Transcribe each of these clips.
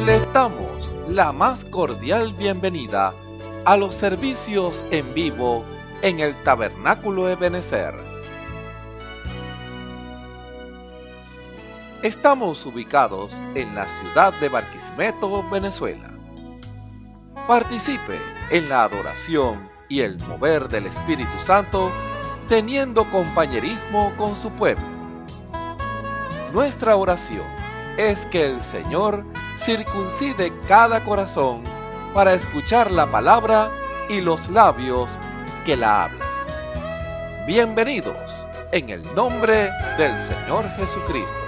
Les damos la más cordial bienvenida a los servicios en vivo en el Tabernáculo Ebenezer. Estamos ubicados en la ciudad de Barquisimeto, Venezuela. Participe en la adoración y el mover del Espíritu Santo, teniendo compañerismo con su pueblo. Nuestra oración es que el Señor circuncide cada corazón para escuchar la palabra y los labios que la hablan. Bienvenidos en el nombre del Señor Jesucristo.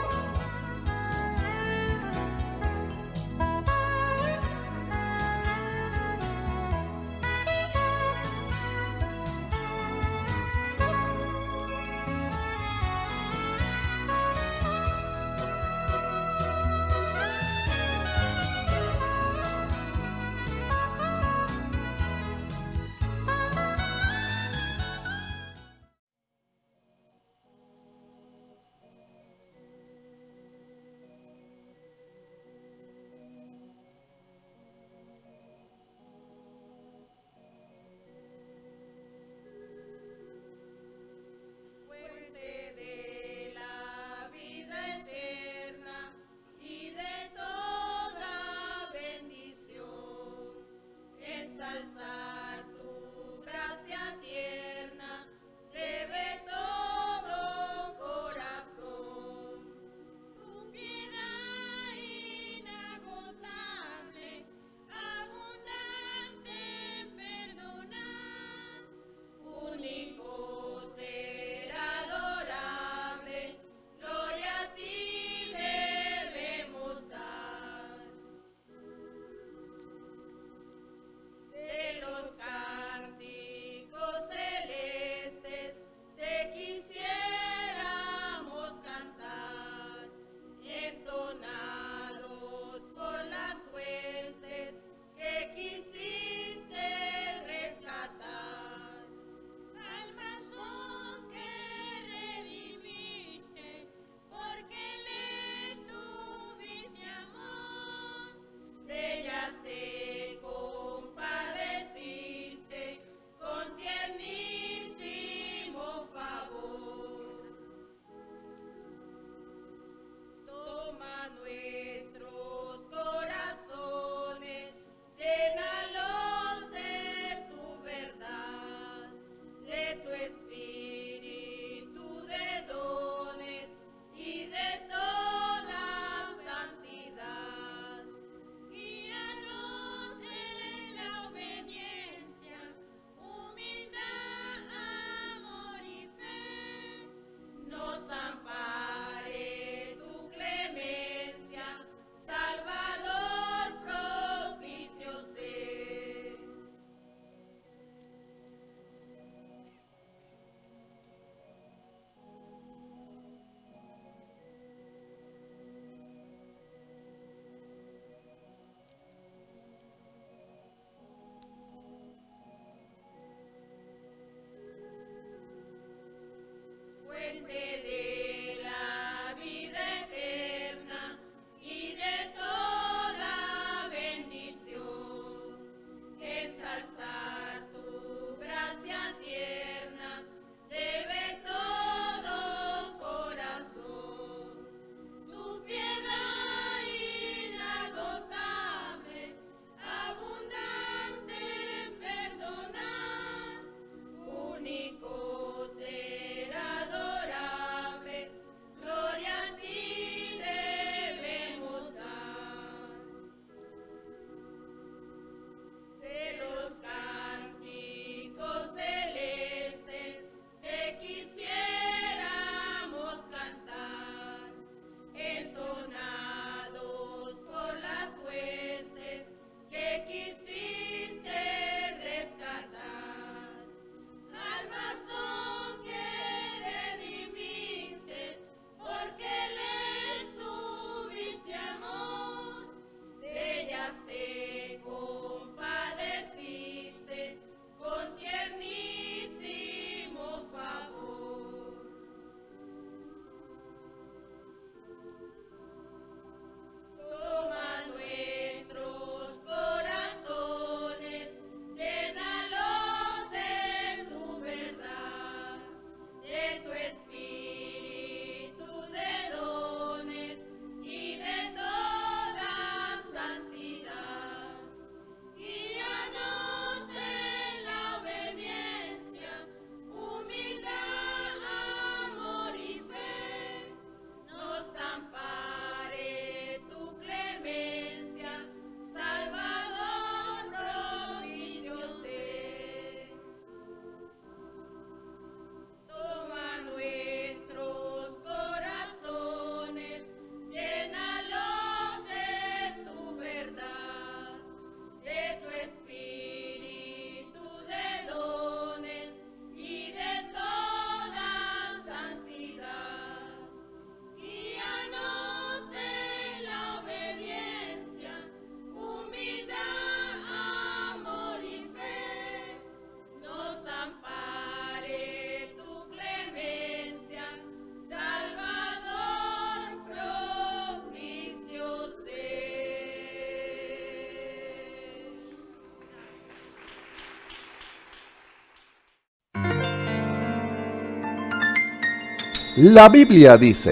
La Biblia dice,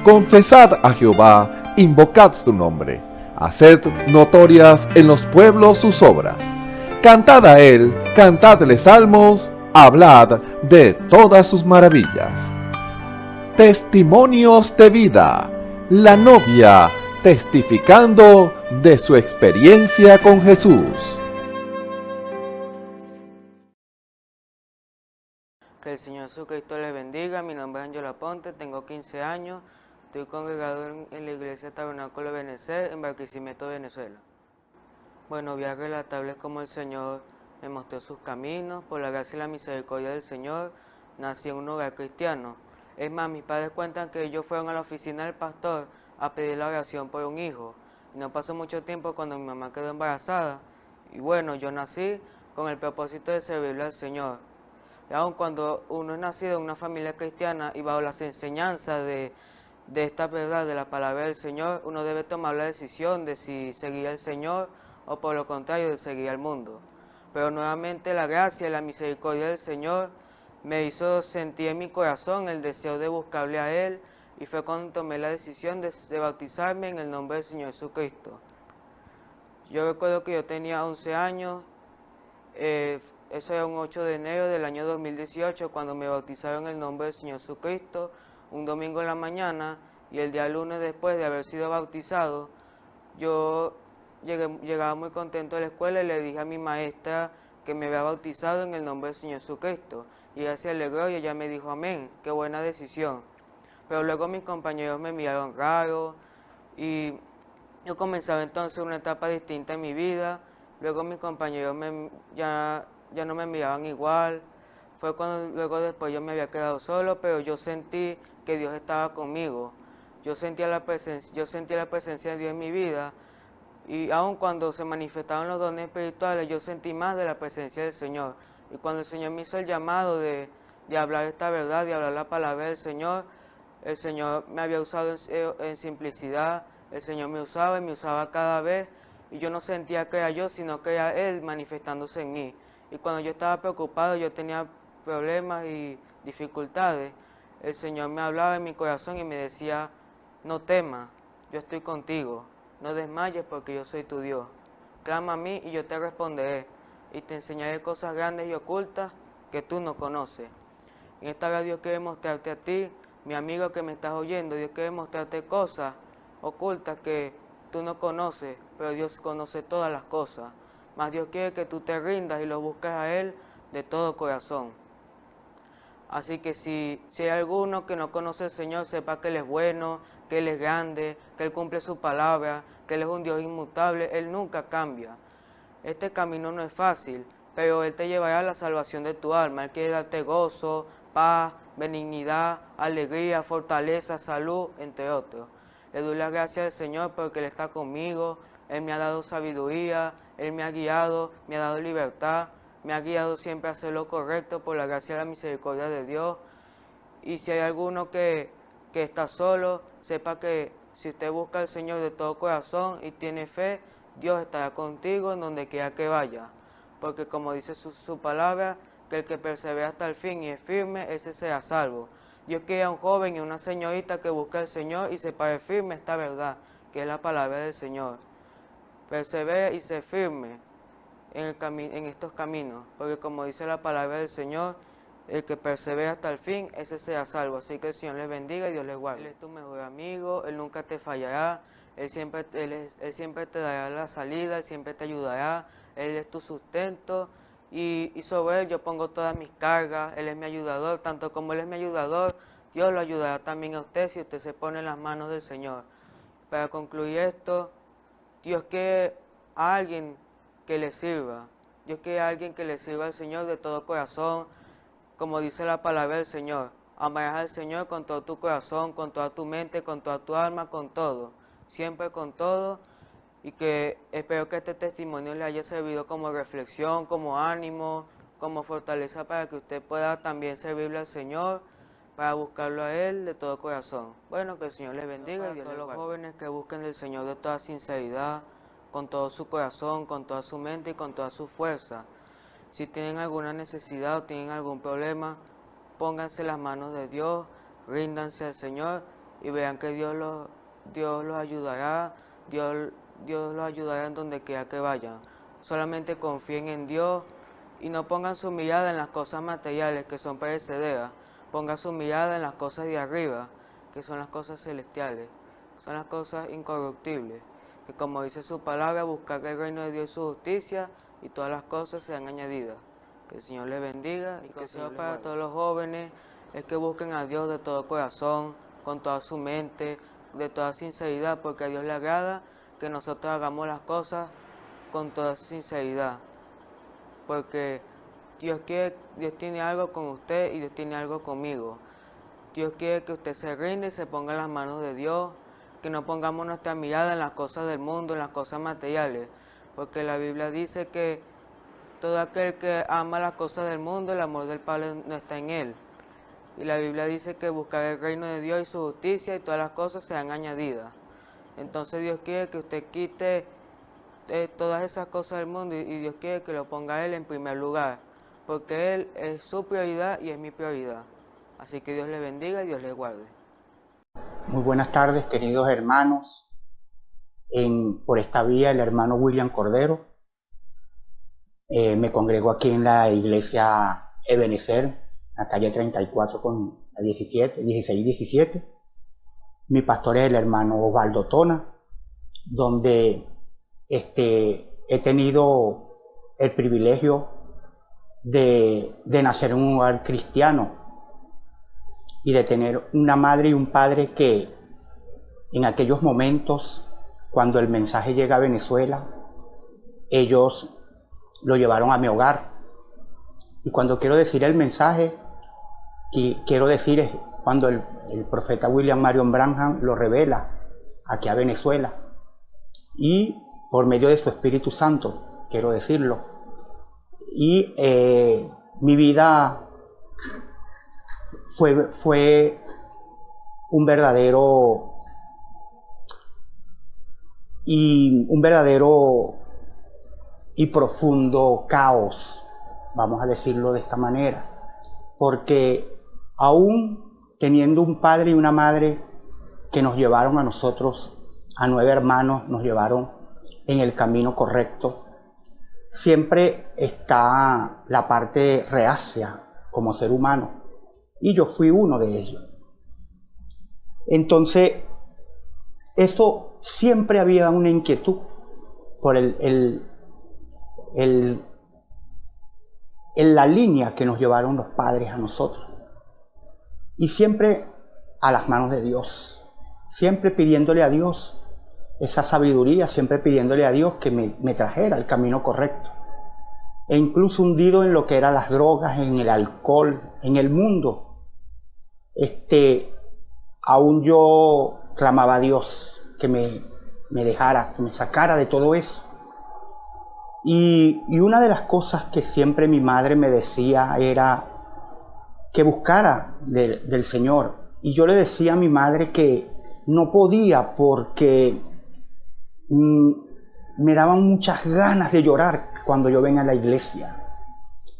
confesad a Jehová, invocad su nombre, haced notorias en los pueblos sus obras. Cantad a él, cantadle salmos, hablad de todas sus maravillas. Testimonios de vida. La novia testificando de su experiencia con Jesús. Que el Señor Jesucristo les bendiga. Mi nombre es Ángel Aponte, tengo 15 años. Estoy congregado en la iglesia Tabernáculo de Benecer, en Barquisimeto, Venezuela. Bueno, voy a relatarles cómo el Señor me mostró sus caminos. Por la gracia y la misericordia del Señor, nací en un hogar cristiano. Es más, mis padres cuentan que ellos fueron a la oficina del pastor a pedir la oración por un hijo. Y no pasó mucho tiempo cuando mi mamá quedó embarazada. Y bueno, yo nací con el propósito de servirle al Señor. Y aun cuando uno es nacido en una familia cristiana y bajo las enseñanzas de esta verdad, de la palabra del Señor, uno debe tomar la decisión de si seguir al Señor o por lo contrario de seguir al mundo. Pero nuevamente la gracia y la misericordia del Señor me hizo sentir en mi corazón el deseo de buscarle a Él, y fue cuando tomé la decisión de bautizarme en el nombre del Señor Jesucristo. Yo recuerdo que yo tenía 11 años, eso era un 8 de enero del año 2018, cuando me bautizaron en el nombre del Señor Jesucristo, un domingo en la mañana, y el día lunes después de haber sido bautizado, yo llegaba muy contento a la escuela y le dije a mi maestra que me había bautizado en el nombre del Señor Jesucristo. Y ella se alegró y ella me dijo, amén, qué buena decisión. Pero luego mis compañeros me miraron raro y yo comenzaba entonces una etapa distinta en mi vida. Luego mis compañeros ya no me miraban igual. Fue cuando luego después yo me había quedado solo, pero yo sentí que Dios estaba conmigo. Yo sentía la presencia de Dios en mi vida. Y aun cuando se manifestaban los dones espirituales, yo sentí más de la presencia del Señor. Y cuando el Señor me hizo el llamado de hablar esta verdad, de hablar la palabra del Señor, el Señor me había usado en simplicidad, el Señor me usaba y me usaba cada vez, y yo no sentía que era yo, sino que era Él manifestándose en mí. Y cuando yo estaba preocupado, yo tenía problemas y dificultades, el Señor me hablaba en mi corazón y me decía, no temas, yo estoy contigo, no desmayes porque yo soy tu Dios. Clama a mí y yo te responderé, y te enseñaré cosas grandes y ocultas que tú no conoces. En esta hora Dios quiere mostrarte a ti, mi amigo que me estás oyendo, Dios quiere mostrarte cosas ocultas que tú no conoces, pero Dios conoce todas las cosas. Mas Dios quiere que tú te rindas y lo busques a Él de todo corazón. Así que si hay alguno que no conoce al Señor, sepa que Él es bueno, que Él es grande, que Él cumple su palabra, que Él es un Dios inmutable, Él nunca cambia. Este camino no es fácil, pero Él te llevará a la salvación de tu alma. Él quiere darte gozo, paz, benignidad, alegría, fortaleza, salud, entre otros. Le doy las gracias al Señor porque Él está conmigo, Él me ha dado sabiduría, Él me ha guiado, me ha dado libertad, me ha guiado siempre a hacer lo correcto por la gracia y la misericordia de Dios. Y si hay alguno que está solo, sepa que si usted busca al Señor de todo corazón y tiene fe, Dios estará contigo en donde quiera que vaya. Porque como dice su palabra, que el que persevera hasta el fin y es firme, ese será salvo. Dios quiere a un joven y una señorita que busque al Señor y se pare firme esta verdad, que es la palabra del Señor. Persevera y sé firme en estos caminos, porque como dice la palabra del Señor, el que persevera hasta el fin, ese será salvo. Así que el Señor les bendiga y Dios les guarde. Él es tu mejor amigo, Él nunca te fallará, Él siempre te dará la salida, Él siempre te ayudará, Él es tu sustento. Y sobre Él yo pongo todas mis cargas, Él es mi ayudador, tanto como Él es mi ayudador, Dios lo ayudará también a usted si usted se pone en las manos del Señor. Para concluir esto, Dios quiere a alguien que le sirva, Dios quiere a alguien que le sirva al Señor de todo corazón, como dice la palabra del Señor. Amarás al Señor con todo tu corazón, con toda tu mente, con toda tu alma, con todo, siempre con todo. Y que espero que este testimonio le haya servido como reflexión, como ánimo, como fortaleza para que usted pueda también servirle al Señor, para buscarlo a Él de todo corazón. Bueno, que el Señor les bendiga y Dios les guarde. A los jóvenes que busquen del Señor de toda sinceridad, con todo su corazón, con toda su mente y con toda su fuerza. Si tienen alguna necesidad o tienen algún problema, pónganse las manos de Dios, ríndanse al Señor y verán que Dios los ayudará, Dios los ayudará en donde quiera que vayan. Solamente confíen en Dios y no pongan su mirada en las cosas materiales que son perecederas. Pongan su mirada en las cosas de arriba, que son las cosas celestiales, son las cosas incorruptibles. Que como dice su palabra, buscar el reino de Dios y su justicia y todas las cosas sean añadidas. Que el Señor les bendiga y que el Señor para todos los jóvenes es que busquen a Dios de todo corazón, con toda su mente, de toda sinceridad, porque a Dios le agrada que nosotros hagamos las cosas con toda sinceridad. Porque Dios tiene algo con usted y Dios tiene algo conmigo. Dios quiere que usted se rinda y se ponga en las manos de Dios, que no pongamos nuestra mirada en las cosas del mundo, en las cosas materiales, porque la Biblia dice que todo aquel que ama las cosas del mundo, el amor del Padre no está en él. Y la Biblia dice que buscar el reino de Dios y su justicia y todas las cosas sean añadidas. Entonces Dios quiere que usted quite todas esas cosas del mundo y Dios quiere que lo ponga a Él en primer lugar, porque Él es su prioridad y es mi prioridad. Así que Dios le bendiga y Dios le guarde. Muy buenas tardes, queridos hermanos. Por esta vía, el hermano William Cordero. Me congrego aquí en la iglesia Ebenezer, la calle 34 con la 16 y 17. Mi pastor es el hermano Osvaldo Tona, donde he tenido el privilegio de nacer en un hogar cristiano y de tener una madre y un padre que en aquellos momentos, cuando el mensaje llega a Venezuela, ellos lo llevaron a mi hogar. Y cuando quiero decir el mensaje, quiero decir es cuando el profeta William Marion Branham lo revela aquí a Venezuela. Y por medio de su Espíritu Santo, quiero decirlo. Y mi vida fue un verdadero y profundo caos, vamos a decirlo de esta manera, porque aún teniendo un padre y una madre que nos llevaron a nosotros, a 9 hermanos, nos llevaron en el camino correcto, siempre está la parte reacia como ser humano, y yo fui uno de ellos. Entonces, eso siempre había una inquietud por la línea que nos llevaron los padres a nosotros. Y siempre a las manos de Dios, siempre pidiéndole a Dios esa sabiduría, siempre pidiéndole a Dios que me trajera el camino correcto. E incluso hundido en lo que eran las drogas, en el alcohol, en el mundo. Aún yo clamaba a Dios que me dejara, que me sacara de todo eso. Y una de las cosas que siempre mi madre me decía era que buscara del Señor. Y yo le decía a mi madre que no podía porque me daban muchas ganas de llorar cuando yo venía a la iglesia.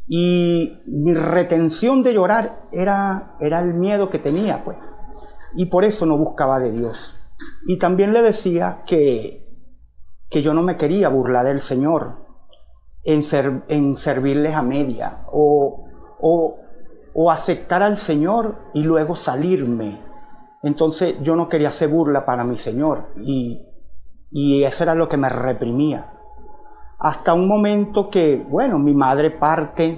Y mi retención de llorar era el miedo que tenía, pues. Y por eso no buscaba de Dios. Y también le decía que yo no me quería burlar del Señor en servirles a media o aceptar al Señor y luego salirme. Entonces yo no quería hacer burla para mi Señor y eso era lo que me reprimía. Hasta un momento que, bueno, mi madre parte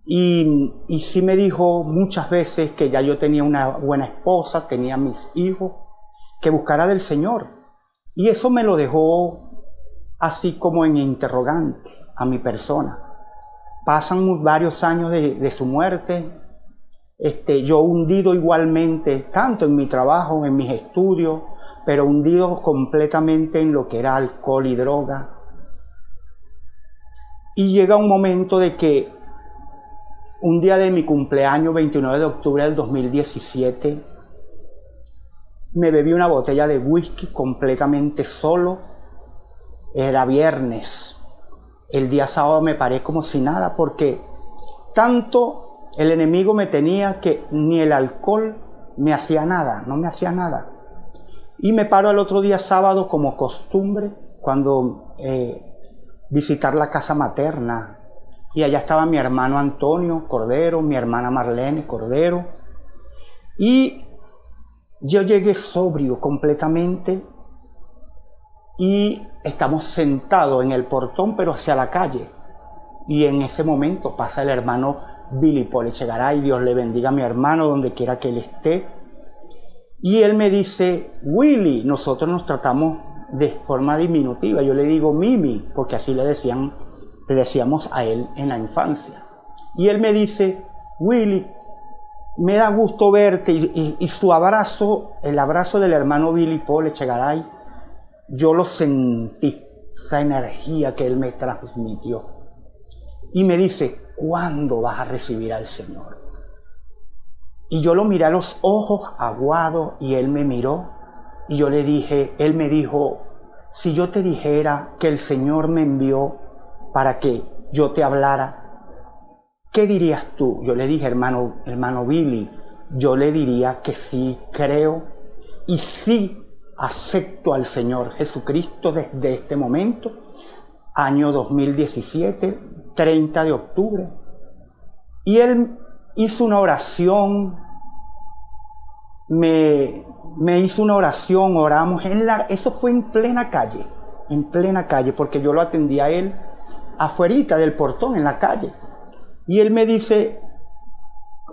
y sí me dijo muchas veces que ya yo tenía una buena esposa, tenía mis hijos, que buscara del Señor. Y eso me lo dejó así como en interrogante a mi persona. Pasan varios años de su muerte, yo hundido igualmente, tanto en mi trabajo, en mis estudios, pero hundido completamente en lo que era alcohol y droga. Y llega un momento de que un día de mi cumpleaños, 29 de octubre del 2017, me bebí una botella de whisky completamente solo. Era viernes. El día sábado me paré como si nada, porque tanto El enemigo me tenía que ni el alcohol me hacía nada, no me hacía nada. Y me paro al otro día sábado como costumbre, cuando visitar la casa materna. Y allá estaba mi hermano Antonio Cordero, mi hermana Marlene Cordero. Y yo llegué sobrio completamente y estamos sentados en el portón, pero hacia la calle. Y en ese momento pasa el hermano Billy Paul Echegaray, Dios le bendiga a mi hermano donde quiera que él esté. Y él me dice, Willy, nosotros nos tratamos de forma diminutiva, yo le digo Mimi, porque así le decíamos a él en la infancia. Y él me dice, Willy, me da gusto verte, y su abrazo, el abrazo del hermano Billy Paul Echegaray, yo lo sentí, esa energía que él me transmitió. Y me dice, ¿cuándo vas a recibir al Señor? Y yo lo miré a los ojos aguados y él me miró y yo le dije, él me dijo, si yo te dijera que el Señor me envió para que yo te hablara, ¿qué dirías tú? Yo le dije, hermano Billy, yo le diría que sí creo y sí acepto al Señor Jesucristo desde este momento, año 2017, 30 de octubre. Y él hizo una oración, me hizo una oración, oramos, eso fue en plena calle, porque yo lo atendí a él afuerita del portón, en la calle. Y él me dice,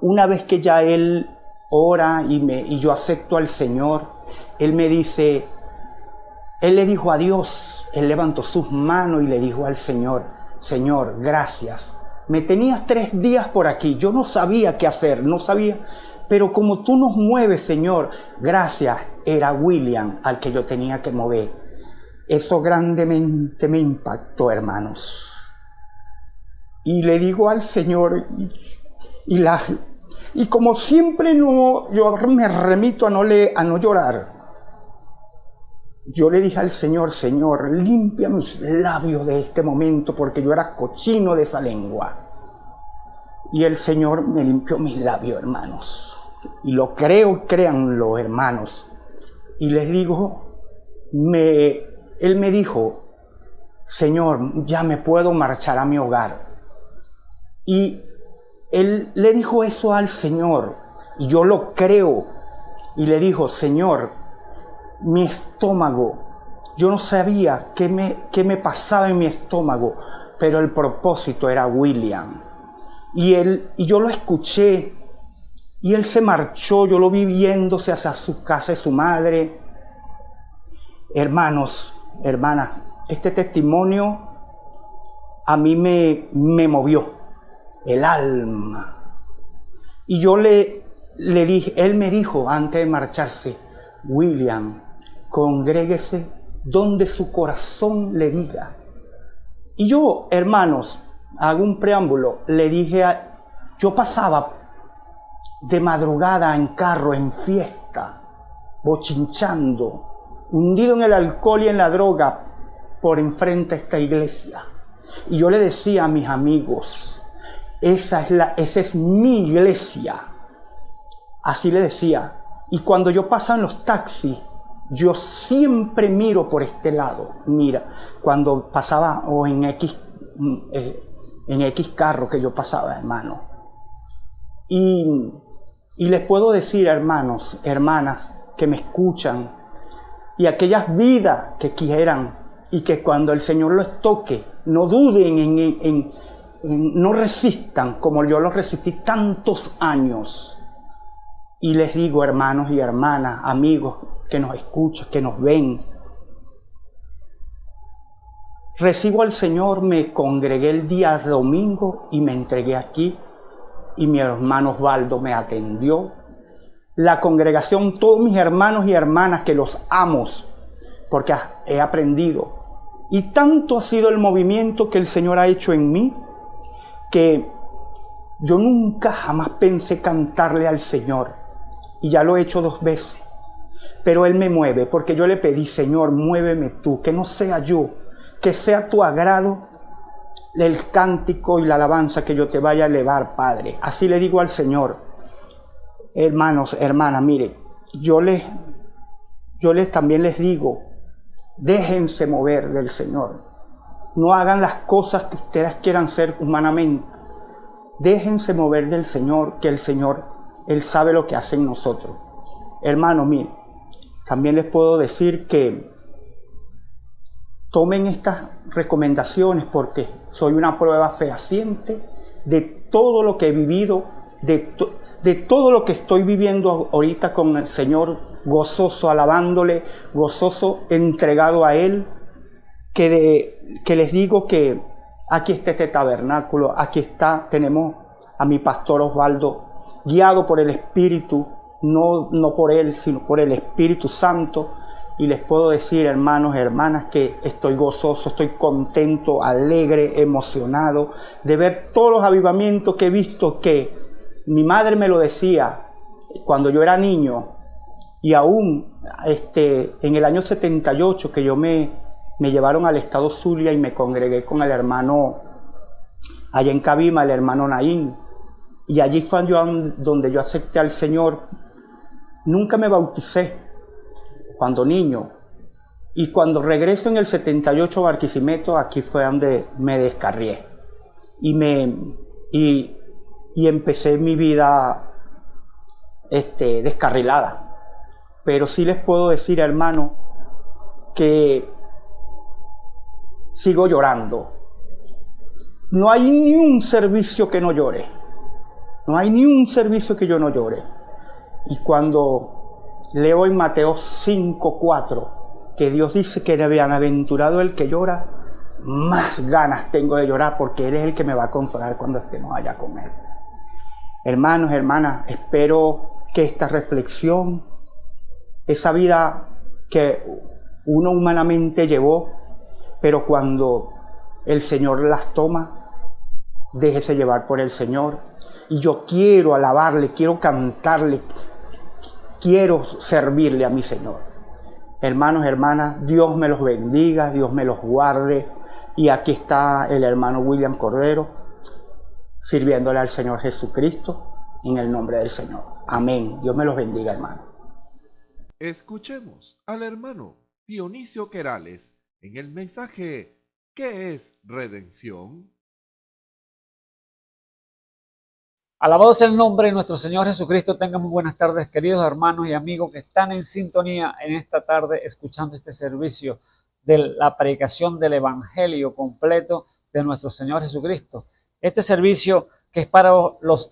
una vez que ya él ora y yo acepto al Señor, él me dice, él le dijo a Dios, él levantó sus manos y le dijo al Señor, Señor, gracias. Me tenías 3 días por aquí, yo no sabía qué hacer, no sabía, pero como tú nos mueves, Señor, gracias, era William al que yo tenía que mover. Eso grandemente me impactó, hermanos. Y le digo al Señor, y como siempre yo me remito a no llorar, yo le dije al Señor, Señor, limpia mis labios de este momento, porque yo era cochino de esa lengua. Y el Señor me limpió mis labios, hermanos. Y lo creo, créanlo, hermanos. Y les digo, Él me dijo, Señor, ya me puedo marchar a mi hogar. Y Él le dijo eso al Señor, y yo lo creo. Y le dijo, Señor, mi estómago, yo no sabía qué me pasaba en mi estómago, pero el propósito era William. Y yo lo escuché, y él se marchó, yo lo vi viéndose hacia su casa de su madre. Hermanos, hermanas, este testimonio a mí me movió el alma. Y yo le dije, él me dijo antes de marcharse, William, congréguese donde su corazón le diga. Y yo, hermanos, hago un preámbulo, le dije, yo pasaba de madrugada en carro, en fiesta, bochinchando, hundido en el alcohol y en la droga, por enfrente a esta iglesia. Y yo le decía a mis amigos, esa es mi iglesia. Así le decía. Y cuando yo pasaba en los taxis, yo siempre miro por este lado. Mira, cuando pasaba o en X carro que yo pasaba, hermano. Y les puedo decir, hermanos, hermanas, que me escuchan, y aquellas vidas que quieran, y que cuando el Señor los toque, no duden no resistan como yo los resistí tantos años. Y les digo, hermanos y hermanas, amigos que nos escuchan, que nos ven, recibo al Señor, me congregué el día domingo y me entregué aquí, y mi hermano Osvaldo me atendió. La congregación, todos mis hermanos y hermanas que los amo, porque he aprendido. Y tanto ha sido el movimiento que el Señor ha hecho en mí, que yo nunca jamás pensé cantarle al Señor. Y ya lo he hecho 2 veces. Pero Él me mueve, porque yo le pedí, Señor, muéveme tú, que no sea yo, que sea tu agrado el cántico y la alabanza que yo te vaya a elevar, Padre. Así le digo al Señor. Hermanos, hermanas, mire, yo también les digo, déjense mover del Señor. No hagan las cosas que ustedes quieran hacer humanamente. Déjense mover del Señor, que el Señor, Él sabe lo que hace en nosotros. Hermanos, mire, también les puedo decir que tomen estas recomendaciones porque soy una prueba fehaciente de todo lo que he vivido, de todo lo que estoy viviendo ahorita con el Señor, gozoso, alabándole, gozoso, entregado a Él, que les digo que aquí está este tabernáculo, aquí está, tenemos a mi pastor Osvaldo, guiado por el Espíritu, no por él, sino por el Espíritu Santo. Y les puedo decir, hermanos y hermanas, que estoy gozoso, estoy contento, alegre, emocionado de ver todos los avivamientos que he visto, que mi madre me lo decía cuando yo era niño, y aún en el año 78 que yo me llevaron al estado Zulia y me congregué con el hermano allá en Cabima, el hermano Naín, y allí fue donde yo acepté al Señor. Nunca me bauticé cuando niño, y cuando regreso en el 78 a Barquisimeto, aquí fue donde me descarrié y empecé mi vida descarrilada. Pero sí les puedo decir, hermano, que sigo llorando. No hay ni un servicio que no llore. No hay ni un servicio que yo no llore. Y cuando leo en Mateo 5:4 que Dios dice que bienaventurado el que llora, más ganas tengo de llorar porque Él es el que me va a consolar cuando estemos allá con Él. Hermanos, hermanas, espero que esta reflexión, esa vida que uno humanamente llevó, pero cuando el Señor las toma, déjese llevar por el Señor. Y yo quiero alabarle, quiero cantarle, quiero servirle a mi Señor. Hermanos, hermanas, Dios me los bendiga, Dios me los guarde. Y aquí está el hermano William Cordero, sirviéndole al Señor Jesucristo, en el nombre del Señor. Amén. Dios me los bendiga, hermano. Escuchemos al hermano Dionisio Querales en el mensaje ¿Qué es redención? Alabado sea el nombre de nuestro Señor Jesucristo. Tengan muy buenas tardes, queridos hermanos y amigos que están en sintonía en esta tarde escuchando este servicio de la predicación del Evangelio completo de nuestro Señor Jesucristo. Este servicio que es para los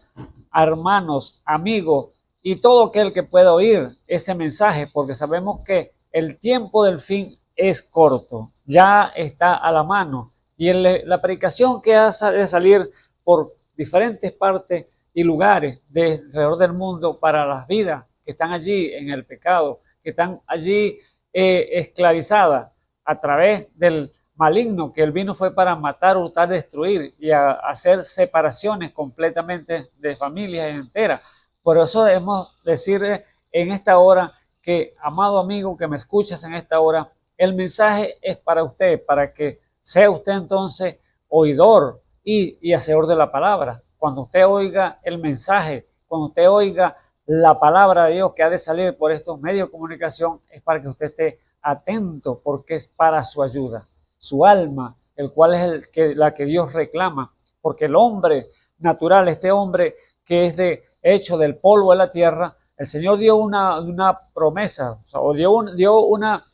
hermanos, amigos y todo aquel que pueda oír este mensaje, porque sabemos que el tiempo del fin es corto, ya está a la mano, y la predicación que ha de salir por diferentes partes y lugares de alrededor del mundo para las vidas que están allí en el pecado, que están allí esclavizadas a través del maligno, que el vino fue para matar, hurtar, destruir y a hacer separaciones completamente de familias enteras. Por eso debemos decirle en esta hora que, amado amigo que me escuchas en esta hora, el mensaje es para usted, para que sea usted entonces oidor y hacedor de la palabra. Cuando usted oiga el mensaje, cuando usted oiga la palabra de Dios que ha de salir por estos medios de comunicación, es para que usted esté atento, porque es para su ayuda, su alma, el cual es la que Dios reclama, porque el hombre natural, este hombre que es hecho del polvo de la tierra, el Señor dio una promesa, o dio una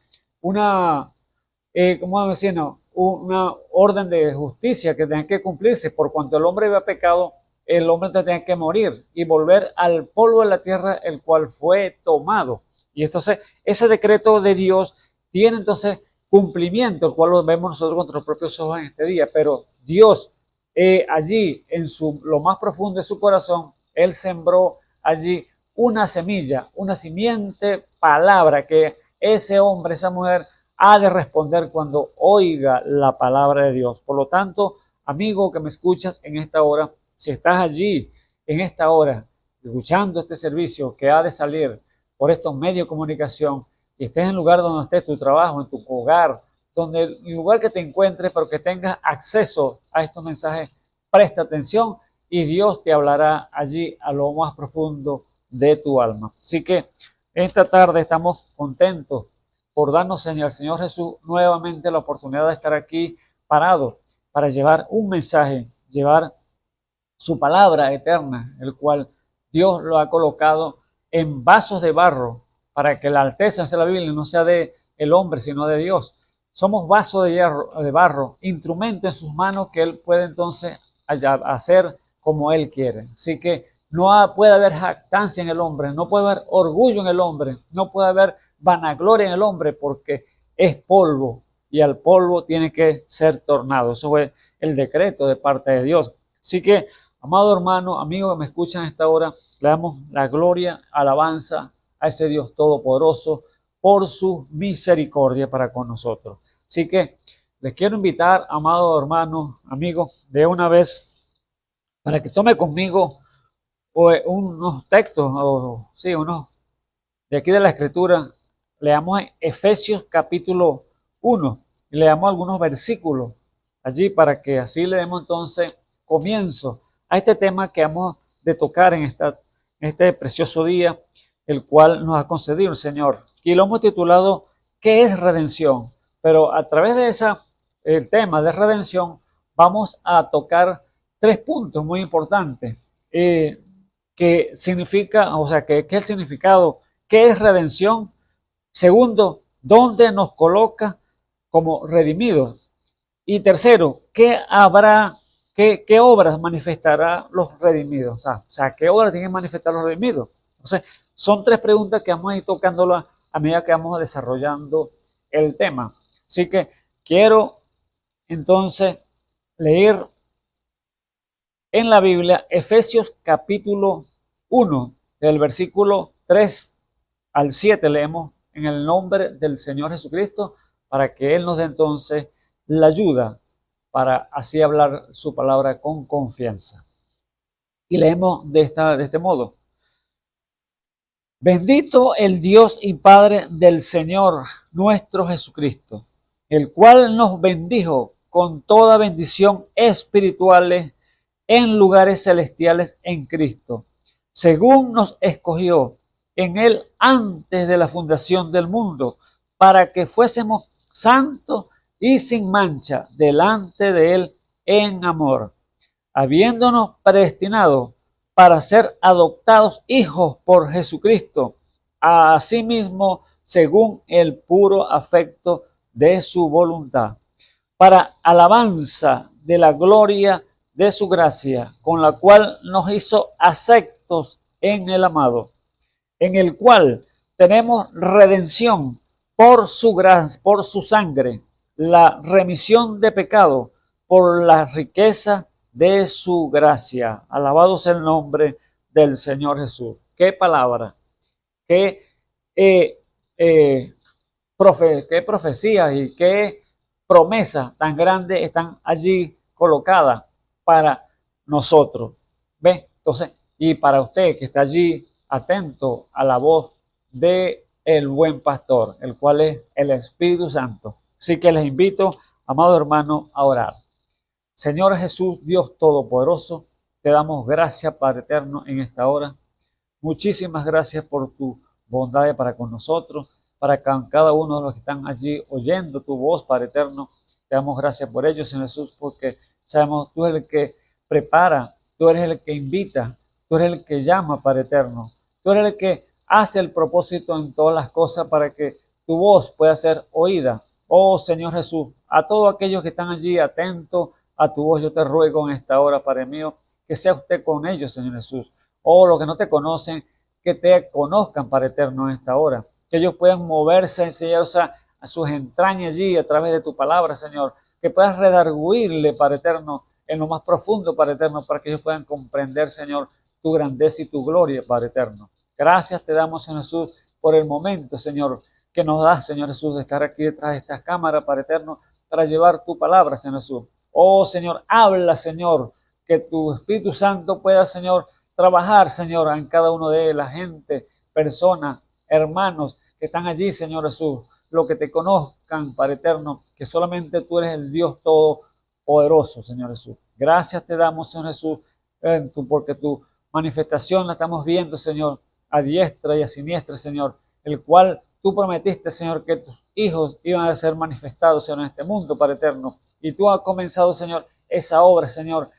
¿cómo decirlo? Una orden de justicia que tenía que cumplirse. Por cuanto el hombre había pecado, el hombre tenía que morir y volver al polvo de la tierra, el cual fue tomado. Y entonces ese decreto de Dios tiene entonces cumplimiento, el cual lo vemos nosotros con nuestros propios ojos en este día. Pero Dios allí, en lo más profundo de su corazón, Él sembró allí una semilla, una simiente palabra que ese hombre, esa mujer, ha de responder cuando oiga la palabra de Dios. Por lo tanto, amigo que me escuchas en esta hora, si estás allí en esta hora escuchando este servicio que ha de salir por estos medios de comunicación y estés en el lugar donde estés, tu trabajo, en tu hogar, donde el lugar que te encuentres, pero que tengas acceso a estos mensajes, presta atención y Dios te hablará allí a lo más profundo de tu alma. Así que esta tarde estamos contentos por darnos al Señor Jesús nuevamente la oportunidad de estar aquí parado para llevar un mensaje, llevar su palabra eterna, el cual Dios lo ha colocado en vasos de barro para que la alteza de la Biblia no sea de el hombre, sino de Dios. Somos vasos de hierro, de barro, instrumento en sus manos que Él puede entonces hacer como Él quiere. Así que no puede haber jactancia en el hombre, no puede haber orgullo en el hombre, no puede haber vanagloria en el hombre, porque es polvo y al polvo tiene que ser tornado. Eso fue el decreto de parte de Dios. Así que, amado hermano, amigo que me escuchan a esta hora, le damos la gloria, alabanza a ese Dios todopoderoso por su misericordia para con nosotros. Así que les quiero invitar, amado hermano, amigo, de una vez para que tome conmigo unos textos, unos de aquí de la Escritura. Leamos en Efesios capítulo 1 y leamos algunos versículos allí para que así le demos entonces comienzo a este tema que vamos de tocar en este precioso día, el cual nos ha concedido el Señor. Y lo hemos titulado ¿qué es redención? Pero a través de el tema de redención vamos a tocar 3 puntos muy importantes que significa, que es el significado, ¿qué es redención? Segundo, ¿dónde nos coloca como redimidos? Y tercero, ¿qué obras manifestará los redimidos? ¿Qué obras tienen que manifestar los redimidos? Entonces, son 3 preguntas que vamos a ir tocándolas a medida que vamos desarrollando el tema. Así que quiero entonces leer en la Biblia Efesios capítulo 1, del versículo 3 al 7 leemos en el nombre del Señor Jesucristo para que Él nos dé entonces la ayuda para así hablar su palabra con confianza. Y leemos de este modo. Bendito el Dios y Padre del Señor nuestro Jesucristo, el cual nos bendijo con toda bendición espirituales en lugares celestiales en Cristo, según nos escogió en Él antes de la fundación del mundo, para que fuésemos santos y sin mancha delante de Él en amor, habiéndonos predestinado para ser adoptados hijos por Jesucristo, asimismo según el puro afecto de su voluntad, para alabanza de la gloria de su gracia, con la cual nos hizo aceptos en el amado, en el cual tenemos redención por su gracia, por su sangre, la remisión de pecado por la riqueza de su gracia. Alabado sea el nombre del Señor Jesús. Qué palabra, qué profecía y qué promesa tan grande están allí colocadas para nosotros. ¿Ve? Entonces, y para usted que está allí atento a la voz de el buen pastor, el cual es el Espíritu Santo. Así que les invito, amado hermano, a orar. Señor Jesús, Dios Todopoderoso, te damos gracias, Padre eterno, en esta hora. Muchísimas gracias por tu bondad para con nosotros, para cada uno de los que están allí oyendo tu voz, Padre eterno. Te damos gracias por ellos, Señor Jesús, porque sabemos tú eres el que prepara, tú eres el que invita, tú eres el que llama, Padre eterno. Tú eres el que hace el propósito en todas las cosas para que tu voz pueda ser oída. Oh Señor Jesús, a todos aquellos que están allí atentos a tu voz, yo te ruego en esta hora, Padre mío, que sea usted con ellos, Señor Jesús. Oh, los que no te conocen, que te conozcan, Padre eterno, en esta hora. Que ellos puedan moverse, Señor, a sus entrañas allí a través de tu palabra, Señor. Que puedas redarguirle, Padre eterno, en lo más profundo, Padre eterno, para que ellos puedan comprender, Señor, tu grandeza y tu gloria, Padre eterno. Gracias te damos, Señor Jesús, por el momento, Señor, que nos das, Señor Jesús, de estar aquí detrás de esta cámara, Padre eterno, para llevar tu palabra, Señor Jesús. Oh, Señor, habla, Señor, que tu Espíritu Santo pueda, Señor, trabajar, Señor, en cada uno de la gente, personas, hermanos que están allí, Señor Jesús, lo que te conozcan, Padre eterno, que solamente tú eres el Dios todopoderoso, Señor Jesús. Gracias te damos, Señor Jesús, porque tu manifestación la estamos viendo, Señor, a diestra y a siniestra, Señor, el cual tú prometiste, Señor, que tus hijos iban a ser manifestados, Señor, en este mundo, Padre eterno. Y tú has comenzado, Señor, esa obra, Señor,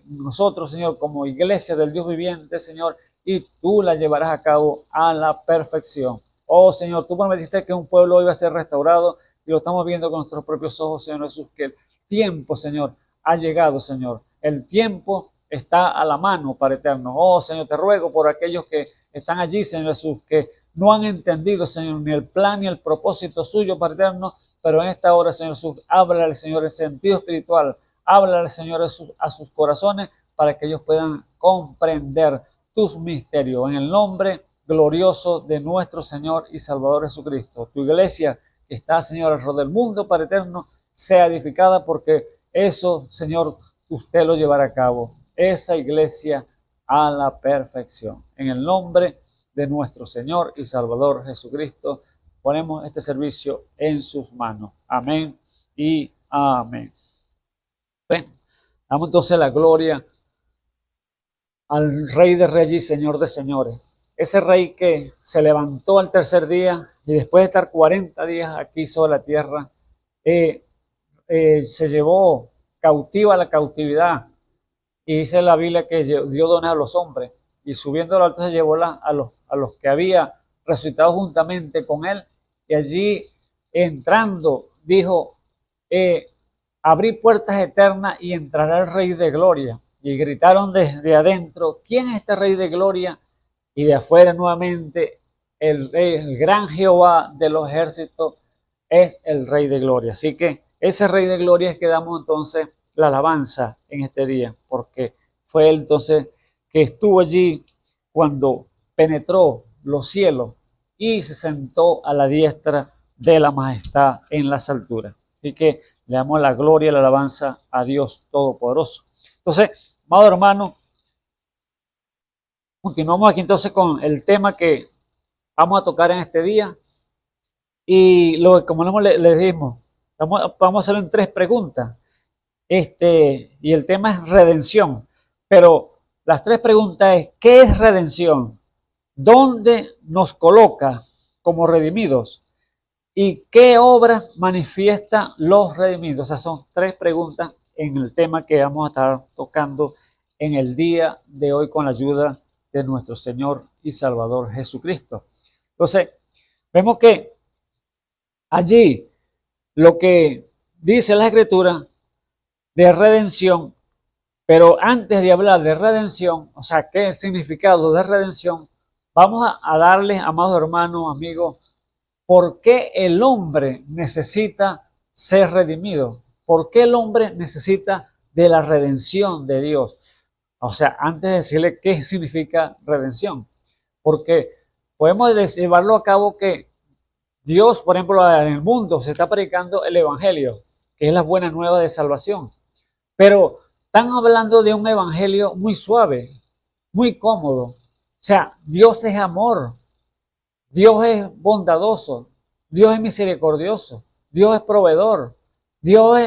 nosotros, Señor, como iglesia del Dios viviente, Señor, y tú la llevarás a cabo a la perfección. Oh, Señor, tú prometiste que un pueblo iba a ser restaurado y lo estamos viendo con nuestros propios ojos, Señor Jesús, que el tiempo, Señor, ha llegado, Señor. El tiempo está a la mano, Padre eterno. Oh, Señor, te ruego por aquellos que están allí, Señor Jesús, que no han entendido, Señor, ni el plan ni el propósito suyo, Padre eterno, pero en esta hora, Señor Jesús, háblale, Señor, el sentido espiritual, háblale, Señor Jesús, a sus corazones para que ellos puedan comprender tus misterios. En el nombre glorioso de nuestro Señor y Salvador Jesucristo, tu iglesia que está, Señor, alrededor del mundo, Padre eterno, sea edificada, porque eso, Señor, usted lo llevará a cabo. Esa iglesia a la perfección. En el nombre de nuestro Señor y Salvador Jesucristo, ponemos este servicio en sus manos. Amén y amén. Bien, damos entonces la gloria al Rey de Reyes y Señor de Señores. Ese Rey que se levantó al tercer día y después de estar 40 días aquí sobre la tierra, se llevó cautiva la cautividad. Y dice la Biblia que dio dones a los hombres. Y subiendo al alto se llevó a los que había resucitado juntamente con él. Y allí entrando dijo, abrí puertas eternas y entrará el Rey de Gloria. Y gritaron desde adentro, ¿quién es este Rey de Gloria? Y de afuera nuevamente, el gran Jehová de los ejércitos es el Rey de Gloria. Así que ese Rey de Gloria es que damos entonces la alabanza en este día, porque fue él entonces que estuvo allí cuando penetró los cielos y se sentó a la diestra de la majestad en las alturas. Así que le damos la gloria y la alabanza a Dios Todopoderoso. Entonces, amado hermano, continuamos aquí entonces con el tema que vamos a tocar en este día. Y como le dijimos, vamos a hacerlo en 3 preguntas. Y el tema es redención. Pero las 3 preguntas es, ¿qué es redención? ¿Dónde nos coloca como redimidos? ¿Y qué obras manifiesta los redimidos? Esas son 3 preguntas en el tema que vamos a estar tocando en el día de hoy con la ayuda de nuestro Señor y Salvador Jesucristo. Entonces, vemos que allí lo que dice la Escritura de redención, pero antes de hablar de redención, o sea, ¿qué es el significado de redención? Vamos a darles, amados hermanos, amigos, ¿por qué el hombre necesita ser redimido? ¿Por qué el hombre necesita de la redención de Dios? O sea, antes de decirle qué significa redención, porque podemos llevarlo a cabo que Dios, por ejemplo, en el mundo se está predicando el evangelio, que es la buena nueva de salvación, pero están hablando de un evangelio muy suave, muy cómodo. O sea, Dios es amor, Dios es bondadoso, Dios es misericordioso, Dios es proveedor, Dios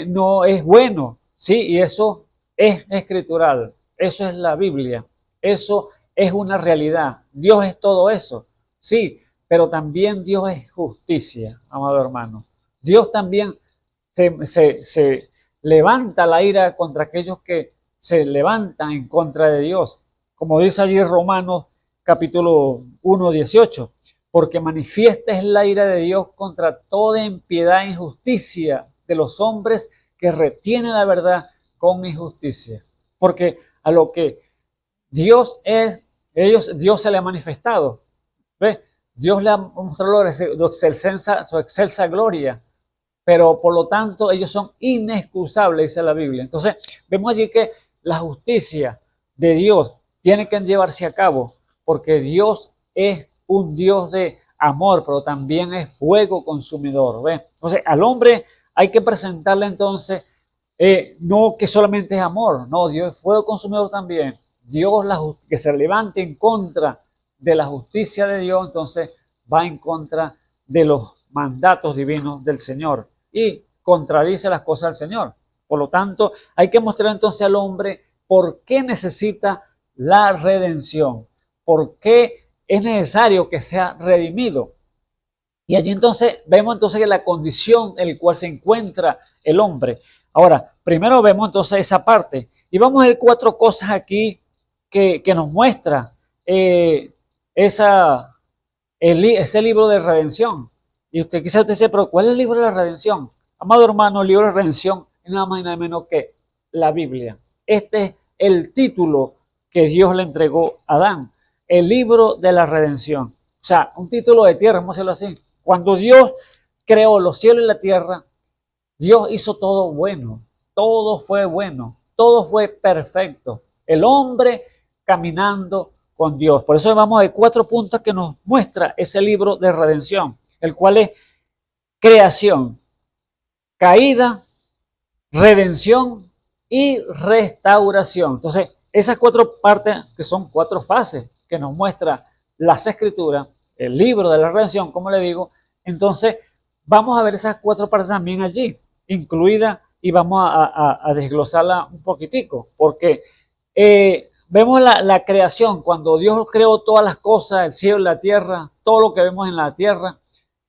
no es bueno, ¿sí? Y eso es escritural, eso es la Biblia, eso es una realidad. Dios es todo eso, sí, pero también Dios es justicia, amado hermano. Dios también se levanta la ira contra aquellos que se levantan en contra de Dios. Como dice allí Romanos capítulo 1, 18, porque manifiesta es la ira de Dios contra toda impiedad e injusticia de los hombres que retienen la verdad con injusticia. Porque a lo que Dios es, Dios se le ha manifestado. ¿Ves? Dios le ha mostrado su excelsa gloria, pero por lo tanto ellos son inexcusables, dice la Biblia. Entonces vemos allí que la justicia de Dios tiene que llevarse a cabo, porque Dios es un Dios de amor, pero también es fuego consumidor. ¿Ves? Entonces al hombre hay que presentarle entonces, no que solamente es amor, no, Dios es fuego consumidor también. Dios que se levante en contra de la justicia de Dios, entonces va en contra de los mandatos divinos del Señor y contradice las cosas del Señor. Por lo tanto, hay que mostrar entonces al hombre por qué necesita la redención, por qué es necesario que sea redimido. Y allí entonces vemos entonces que la condición en la cual se encuentra el hombre. Ahora, primero vemos entonces esa parte y vamos a ver 4 cosas aquí que nos muestra ese libro de redención. Y quizás usted dice, pero ¿cuál es el libro de la redención? Amado hermano, el libro de redención es nada más y nada menos que la Biblia. Este es el título que Dios le entregó a Adán, el libro de la redención. O sea, un título de tierra, vamos a decirlo así. Cuando Dios creó los cielos y la tierra, Dios hizo todo bueno, todo fue perfecto. El hombre caminando con Dios. Por eso vamos a ver 4 puntos que nos muestra ese libro de redención, el cual es creación, caída, redención y restauración. Entonces, esas 4 partes, que son 4 fases que nos muestra las Escrituras, el libro de la redención, como le digo, entonces vamos a ver esas 4 partes también allí, incluidas, y vamos a desglosarla un poquitico, porque vemos la creación, cuando Dios creó todas las cosas, el cielo, la tierra, todo lo que vemos en la tierra,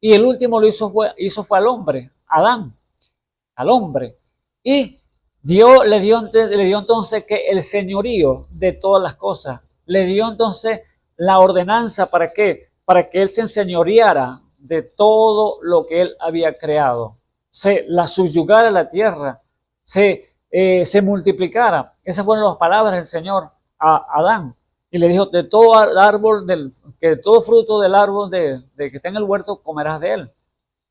y el último lo hizo fue al hombre, Adán, al hombre, y Dios le dio entonces que el señorío de todas las cosas, le dio entonces la ordenanza, ¿para qué? Para que él se enseñoreara de todo lo que él había creado, se la subyugara a la tierra, se multiplicara. Esas fueron las palabras del Señor a Adán. Y le dijo, de todo árbol, que todo fruto del árbol de que está en el huerto comerás de él,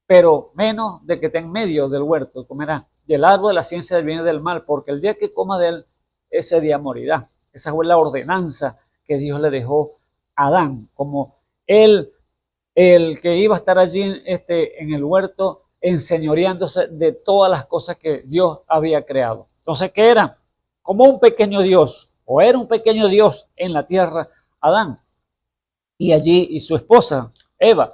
pero menos de que está en medio del huerto comerás. Del árbol de la ciencia del bien y del mal, porque el día que coma de él, ese día morirá. Esa fue la ordenanza que Dios le dejó a Adán, como el que iba a estar allí en el huerto, enseñoreándose de todas las cosas que Dios había creado. Entonces, ¿qué era? Como un pequeño Dios, o era un pequeño Dios en la tierra, Adán, y su esposa, Eva.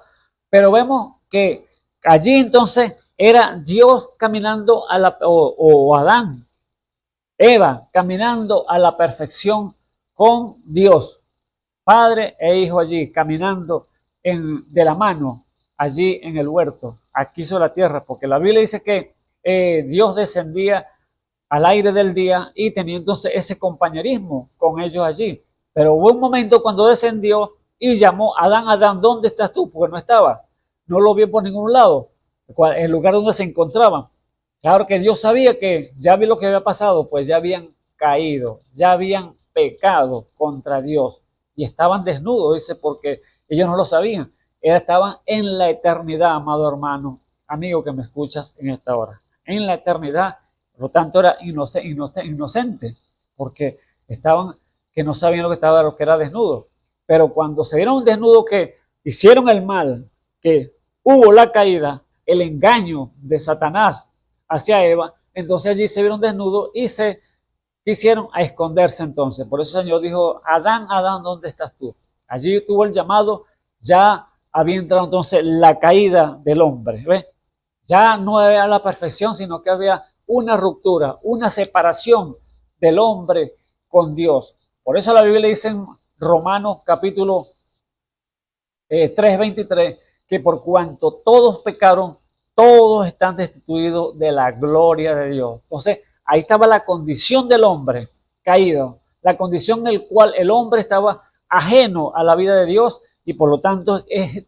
Pero vemos que allí entonces era Dios caminando o Adán, Eva, caminando a la perfección con Dios, Padre e Hijo allí, caminando de la mano, allí en el huerto, aquí sobre la tierra, porque la Biblia dice que Dios descendía al aire del día y tenía entonces ese compañerismo con ellos allí. Pero hubo un momento cuando descendió y llamó, Adán, Adán, ¿dónde estás tú? Porque no estaba, no lo vio por ningún lado, el lugar donde se encontraban. Claro que Dios sabía que ya vi lo que había pasado, pues ya habían caído, ya habían pecado contra Dios y estaban desnudos, dice, porque ellos no lo sabían. Estaban en la eternidad, amado hermano, amigo que me escuchas en esta hora, en la eternidad. Por lo tanto, era inocente, porque estaban, que no sabían lo que era desnudo. Pero cuando se dieron desnudo, que hicieron el mal, que hubo la caída, el engaño de Satanás hacia Eva, entonces allí se vieron desnudos y se quisieron a esconderse entonces. Por eso el Señor dijo, Adán, Adán, ¿dónde estás tú? Allí tuvo el llamado, ya había entrado entonces la caída del hombre. ¿Ves? Ya no era la perfección, sino que había una ruptura, una separación del hombre con Dios. Por eso la Biblia dice en Romanos capítulo 3:23, que por cuanto todos pecaron, todos están destituidos de la gloria de Dios. Entonces, ahí estaba la condición del hombre caído, la condición en la cual el hombre estaba ajeno a la vida de Dios, y por lo tanto es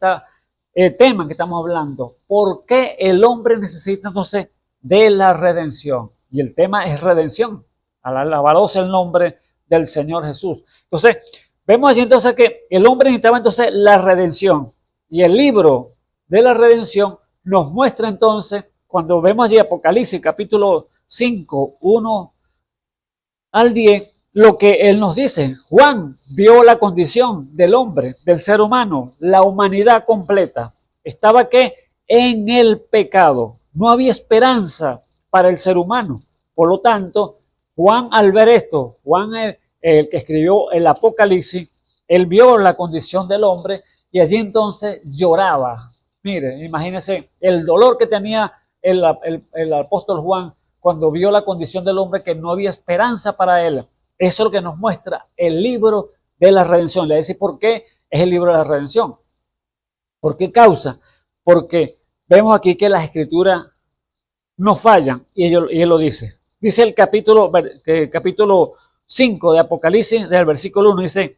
el tema que estamos hablando. ¿Por qué el hombre necesita entonces de la redención? Y el tema es redención. Alabado sea el nombre del Señor Jesús. Entonces, vemos allí entonces que el hombre necesitaba entonces la redención. Y el libro de la redención nos muestra entonces, cuando vemos allí Apocalipsis capítulo 5, 1 al 10, lo que él nos dice. Juan vio la condición del hombre, del ser humano, la humanidad completa. Estaba que en el pecado. No había esperanza para el ser humano. Por lo tanto, Juan, al ver esto, Juan, el que escribió el Apocalipsis, él vio la condición del hombre y allí entonces lloraba Mire, imagínense el dolor que tenía el apóstol Juan cuando vio la condición del hombre, que no había esperanza para él. Eso es lo que nos muestra el libro de la redención. Le dice por qué es el libro de la redención. ¿Por qué causa? Porque vemos aquí que las escrituras no fallan, y él lo dice. Dice el capítulo 5 de Apocalipsis, del versículo 1, dice: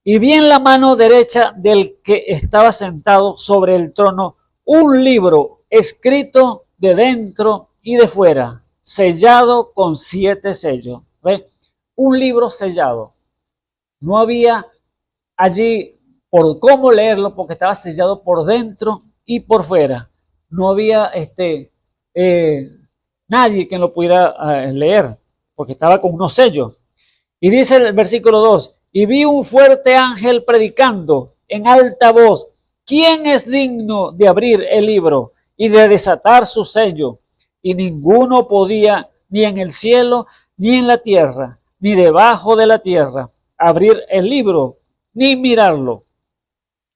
y vi en la mano derecha del que estaba sentado sobre el trono un libro escrito de dentro y de fuera, sellado con 7 sellos. ¿Ve? Un libro sellado. No había allí por cómo leerlo, porque estaba sellado por dentro y por fuera. No había nadie que lo pudiera leer, porque estaba con unos sellos. Y dice el versículo 2: y vi un fuerte ángel predicando en alta voz: ¿quién es digno de abrir el libro y de desatar su sello? Y ninguno podía, ni en el cielo, ni en la tierra, ni debajo de la tierra, abrir el libro, ni mirarlo.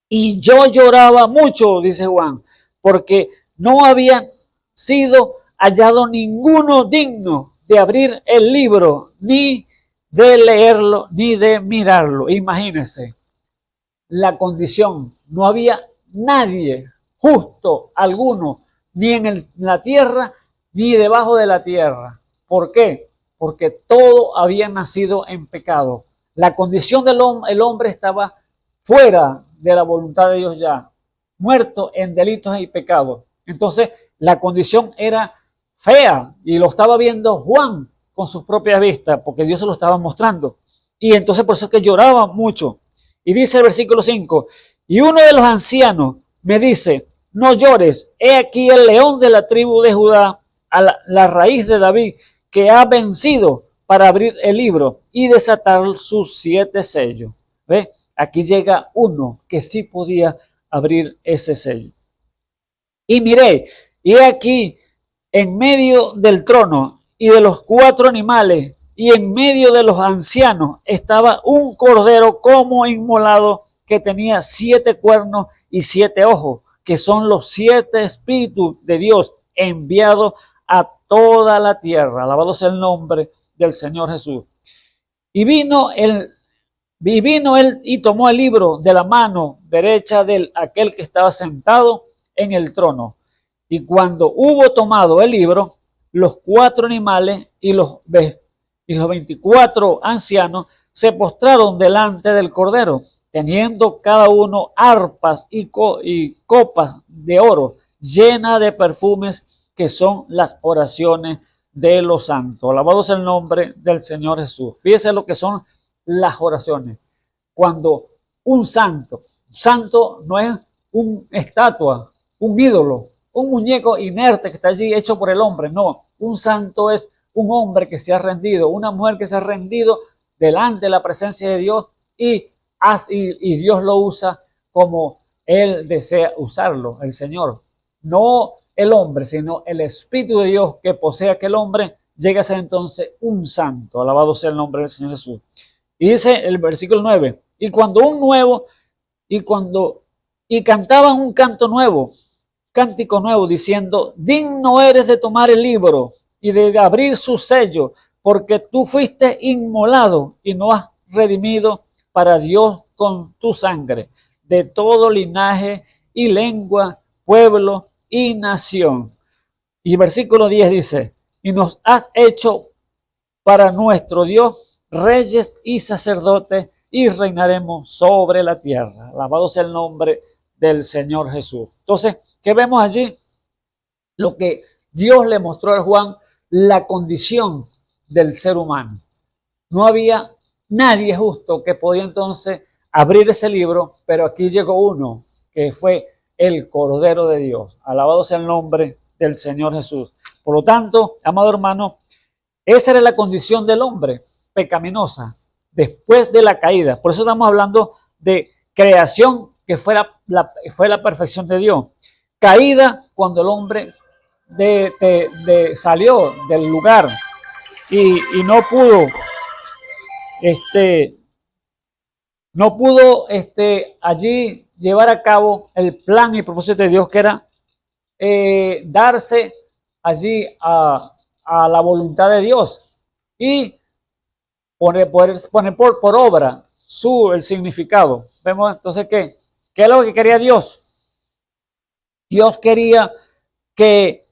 Y yo lloraba mucho, dice Juan, porque no había sido hallado ninguno digno de abrir el libro, ni de leerlo, ni de mirarlo. Imagínense la condición. No había nadie justo alguno, ni en la tierra, ni debajo de la tierra. ¿Por qué? Porque todo había nacido en pecado. La condición del hombre estaba fuera de la voluntad de Dios ya, muerto en delitos y pecados. Entonces la condición era fea, y lo estaba viendo Juan con sus propias vistas, porque Dios se lo estaba mostrando. Y entonces por eso es que lloraba mucho. Y dice el versículo 5: y uno de los ancianos me dice: no llores, he aquí el león de la tribu de Judá, a la raíz de David, que ha vencido para abrir el libro y desatar sus 7 sellos. ¿Ve? Aquí llega uno que sí podía abrir ese sello. Y miré, y aquí en medio del trono y de los 4 animales y en medio de los ancianos estaba un cordero como inmolado, que tenía 7 cuernos y 7 ojos, que son los 7 espíritus de Dios enviados a toda la tierra. Alabado sea el nombre del Señor Jesús. Y vino él y tomó el libro de la mano derecha de aquel que estaba sentado en el trono. Y cuando hubo tomado el libro, los 4 animales y los 24 ancianos se postraron delante del Cordero, teniendo cada uno arpas y copas de oro llenas de perfumes, que son las oraciones de los santos. Alabado sea el nombre del Señor Jesús. Fíjese lo que son las oraciones. Cuando un santo no es una estatua, un ídolo, un muñeco inerte que está allí hecho por el hombre. No, un santo es un hombre que se ha rendido, una mujer que se ha rendido delante de la presencia de Dios, y Dios lo usa como Él desea usarlo, el Señor. No el hombre, sino el Espíritu de Dios que posee aquel hombre, llega a ser entonces un santo. Alabado sea el nombre del Señor Jesús. Y dice el versículo 9: y cantaban un canto nuevo, cántico nuevo, diciendo: digno eres de tomar el libro y de abrir su sello, porque tú fuiste inmolado y nos has redimido para Dios con tu sangre, de todo linaje y lengua, pueblo y nación. Y versículo 10 dice: y nos has hecho para nuestro Dios reyes y sacerdotes, y reinaremos sobre la tierra. Alabado sea el nombre del Señor Jesús. Entonces, ¿qué vemos allí? Lo que Dios le mostró a Juan, la condición del ser humano. No había nadie justo que podía entonces abrir ese libro, pero aquí llegó uno, que fue el Cordero de Dios. Alabado sea el nombre del Señor Jesús. Por lo tanto, amado hermano, esa era la condición del hombre pecaminosa después de la caída. Por eso estamos hablando de creación, que fue la perfección de Dios. Caída cuando el hombre salió del lugar y no pudo allí llevar a cabo el plan y propósito de Dios, que era darse allí a la voluntad de Dios y poder poner por obra el significado. Vemos entonces ¿qué es lo que quería Dios? Dios quería que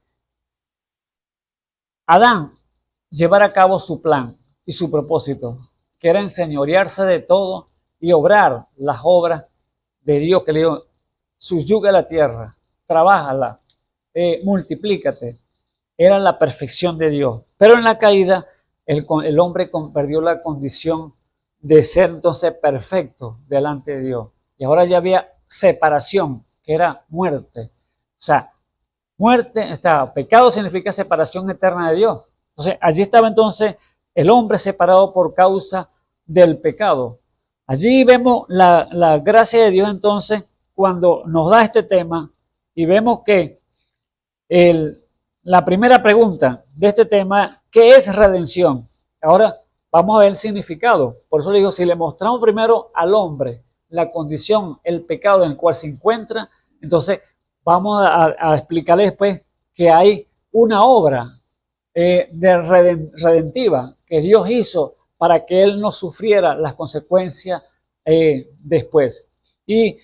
Adán llevara a cabo su plan y su propósito, que era enseñorearse de todo y obrar las obras de Dios, que le dijo: subyuga la tierra, trabájala, multiplícate. Era la perfección de Dios. Pero en la caída, el hombre perdió la condición de ser entonces perfecto delante de Dios. Y ahora ya había separación, que era muerte. O sea, muerte, pecado significa separación eterna de Dios. Entonces, allí estaba entonces el hombre separado por causa del pecado. Allí vemos la gracia de Dios entonces cuando nos da este tema, y vemos que la primera pregunta de este tema: ¿qué es redención? Ahora vamos a ver el significado. Por eso le digo, si le mostramos primero al hombre la condición, el pecado en el cual se encuentra, entonces vamos a explicarle después que hay una obra redentiva que Dios hizo para que él no sufriera las consecuencias después. Y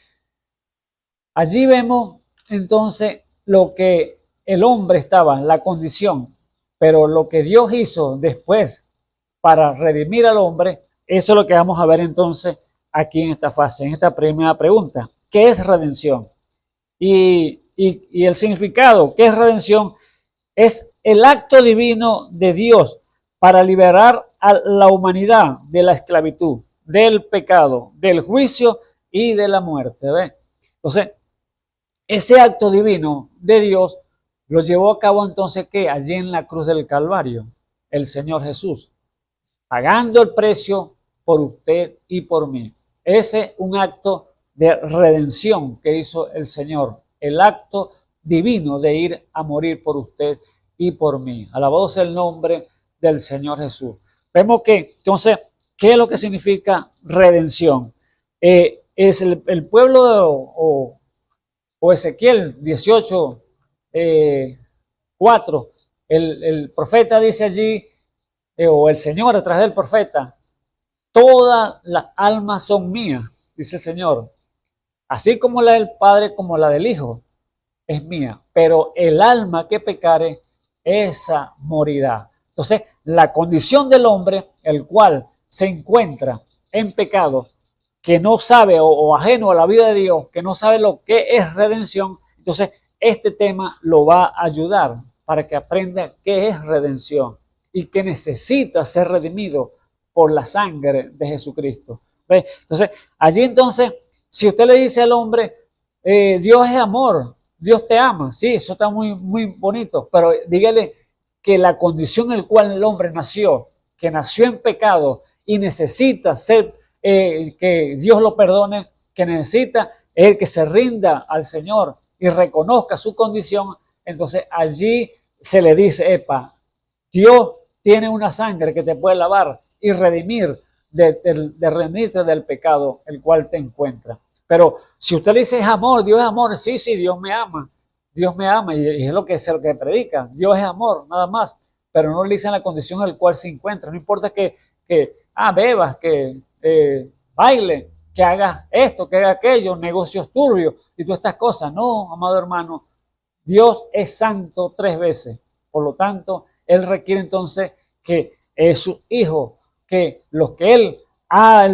allí vemos entonces lo que el hombre estaba, la condición, pero lo que Dios hizo después para redimir al hombre, eso es lo que vamos a ver entonces aquí en esta fase, en esta primera pregunta. ¿Qué es redención? Y el significado, ¿qué es redención? Es el acto divino de Dios para liberar a la humanidad de la esclavitud, del pecado, del juicio y de la muerte. ¿Ve? Entonces, ese acto divino de Dios lo llevó a cabo entonces ¿qué? Allí en la cruz del Calvario, el Señor Jesús, pagando el precio por usted y por mí. Ese es un acto de redención que hizo el Señor, el acto divino de ir a morir por usted y por mí. Alabado sea el nombre del Señor Jesús. Vemos que, entonces, ¿qué es lo que significa redención? Es el pueblo o Ezequiel 18, 4, el profeta dice allí, o el Señor a través del profeta: todas las almas son mías, dice el Señor, así como la del Padre como la del Hijo es mía, pero el alma que pecare, esa morirá. Entonces, la condición del hombre, el cual se encuentra en pecado, que no sabe o ajeno a la vida de Dios, que no sabe lo que es redención, entonces este tema lo va a ayudar para que aprenda qué es redención y que necesita ser redimido por la sangre de Jesucristo. ¿Ve? Entonces, allí entonces, si usted le dice al hombre, Dios es amor, Dios te ama, sí, eso está muy, muy bonito, pero dígale que la condición en la cual el hombre nació, que nació en pecado y necesita ser, que Dios lo perdone, que necesita que se rinda al Señor y reconozca su condición, entonces allí se le dice, epa, Dios tiene una sangre que te puede lavar y redimir, de redimirte del pecado el cual te encuentra. Pero si usted le dice es amor, Dios es amor, sí, Dios me ama y es lo que predica, Dios es amor, nada más, pero no le dicen la condición en la cual se encuentra. No importa que bebas, que baile, que hagas esto, que hagas aquello, negocios turbios y todas estas cosas. No, amado hermano, Dios es santo 3 veces, por lo tanto, Él requiere entonces que sus hijos, que los que Él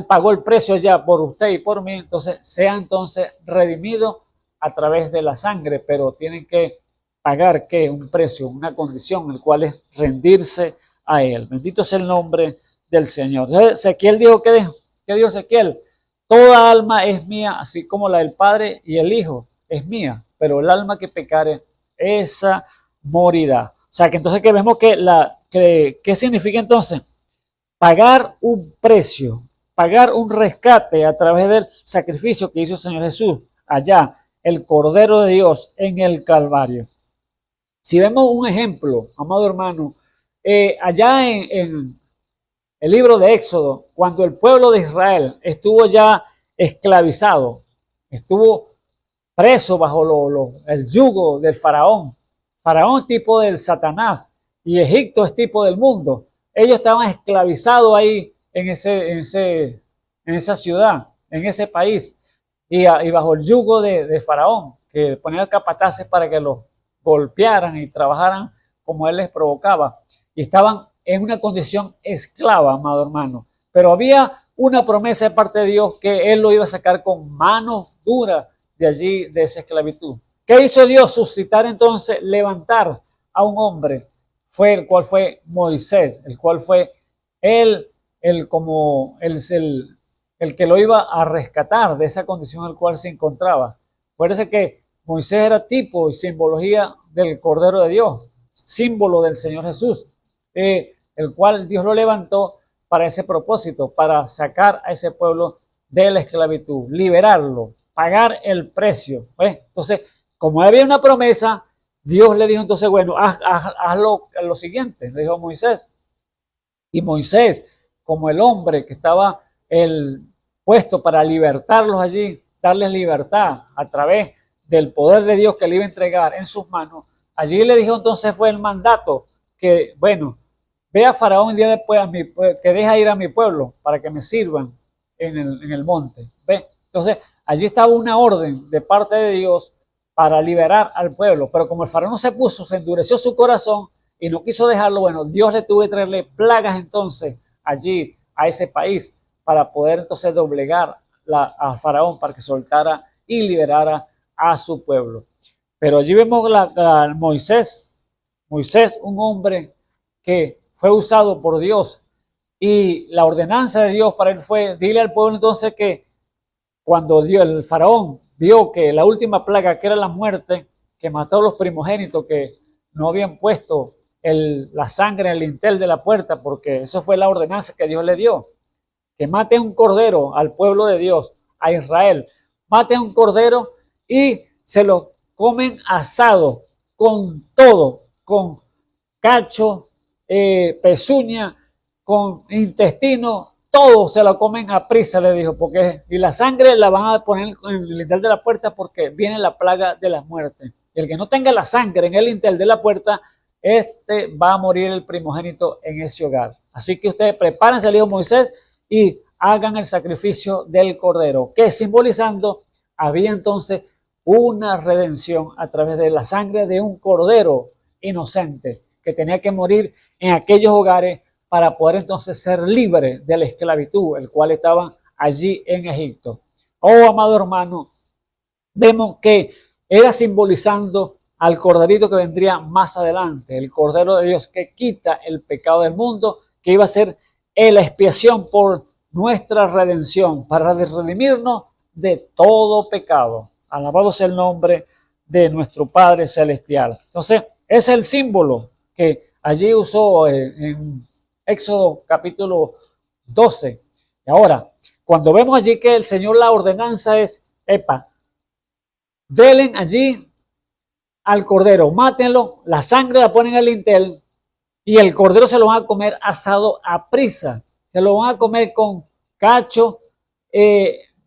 pagó el precio ya por usted y por mí, entonces sean entonces redimidos a través de la sangre, pero tienen que pagar ¿qué? Un precio, una condición, el cual es rendirse a Él. Bendito sea el nombre del Señor. Entonces, Ezequiel dijo, ¿qué dijo Ezequiel? Toda alma es mía, así como la del Padre y el Hijo es mía, pero el alma que pecare, esa morirá. O sea, que entonces que vemos ¿qué significa entonces? Pagar un precio, pagar un rescate a través del sacrificio que hizo el Señor Jesús allá, el Cordero de Dios en el Calvario. Si vemos un ejemplo, amado hermano, allá en el libro de Éxodo, cuando el pueblo de Israel estuvo ya esclavizado, estuvo preso bajo el yugo del faraón. Faraón es tipo del Satanás y Egipto es tipo del mundo. Ellos estaban esclavizados ahí en esa ciudad, en ese país, y bajo el yugo de faraón, que ponía capataces para que los golpearan y trabajaran como él les provocaba. Y estaban en una condición esclava, amado hermano. Pero había una promesa de parte de Dios que él lo iba a sacar con manos duras de allí, de esa esclavitud. ¿Qué hizo Dios? Suscitar entonces, levantar a un hombre, el cual fue Moisés, el cual fue el que lo iba a rescatar de esa condición en la cual se encontraba. Acuérdense que Moisés era tipo y simbología del Cordero de Dios, símbolo del Señor Jesús, el cual Dios lo levantó para ese propósito, para sacar a ese pueblo de la esclavitud, liberarlo, pagar el precio. Entonces, como había una promesa, Dios le dijo entonces, bueno, haz lo siguiente, le dijo a Moisés. Y Moisés, como el hombre que estaba puesto para libertarlos allí, darles libertad a través del poder de Dios que le iba a entregar en sus manos, allí le dijo entonces fue el mandato que, bueno, ve a Faraón y dile que deja ir a mi pueblo para que me sirvan en el monte. ¿Ve? Entonces, allí estaba una orden de parte de Dios para liberar al pueblo. Pero como el faraón se endureció su corazón y no quiso dejarlo, bueno, Dios le tuvo que traerle plagas entonces allí a ese país para poder entonces doblegar al faraón para que soltara y liberara a su pueblo. Pero allí vemos Moisés, un hombre que fue usado por Dios, y la ordenanza de Dios para él fue, dile al pueblo entonces que cuando el faraón vio que la última plaga, que era la muerte, que mató a los primogénitos que no habían puesto la sangre en el lintel de la puerta, porque eso fue la ordenanza que Dios le dio, que mate un cordero al pueblo de Dios, a Israel, mate un cordero y se lo comen asado, con todo, con cacho, pezuña, con intestino, todo se lo comen a prisa, le dijo, y la sangre la van a poner en el lintel de la puerta porque viene la plaga de la muerte. El que no tenga la sangre en el lintel de la puerta, va a morir el primogénito en ese hogar. Así que ustedes prepárense, le dijo Moisés, y hagan el sacrificio del cordero, que simbolizando había entonces una redención a través de la sangre de un cordero inocente que tenía que morir en aquellos hogares para poder entonces ser libre de la esclavitud, el cual estaban allí en Egipto. Oh, amado hermano, vemos que era simbolizando al corderito que vendría más adelante, el Cordero de Dios que quita el pecado del mundo, que iba a ser la expiación por nuestra redención, para redimirnos de todo pecado. Alabado sea el nombre de nuestro Padre Celestial. Entonces, ese es el símbolo que allí usó en Éxodo capítulo 12. Y ahora, cuando vemos allí que el Señor, la ordenanza es, delen allí al cordero, mátenlo, la sangre la ponen en el lintel y el cordero se lo van a comer asado a prisa. Se lo van a comer con cacho,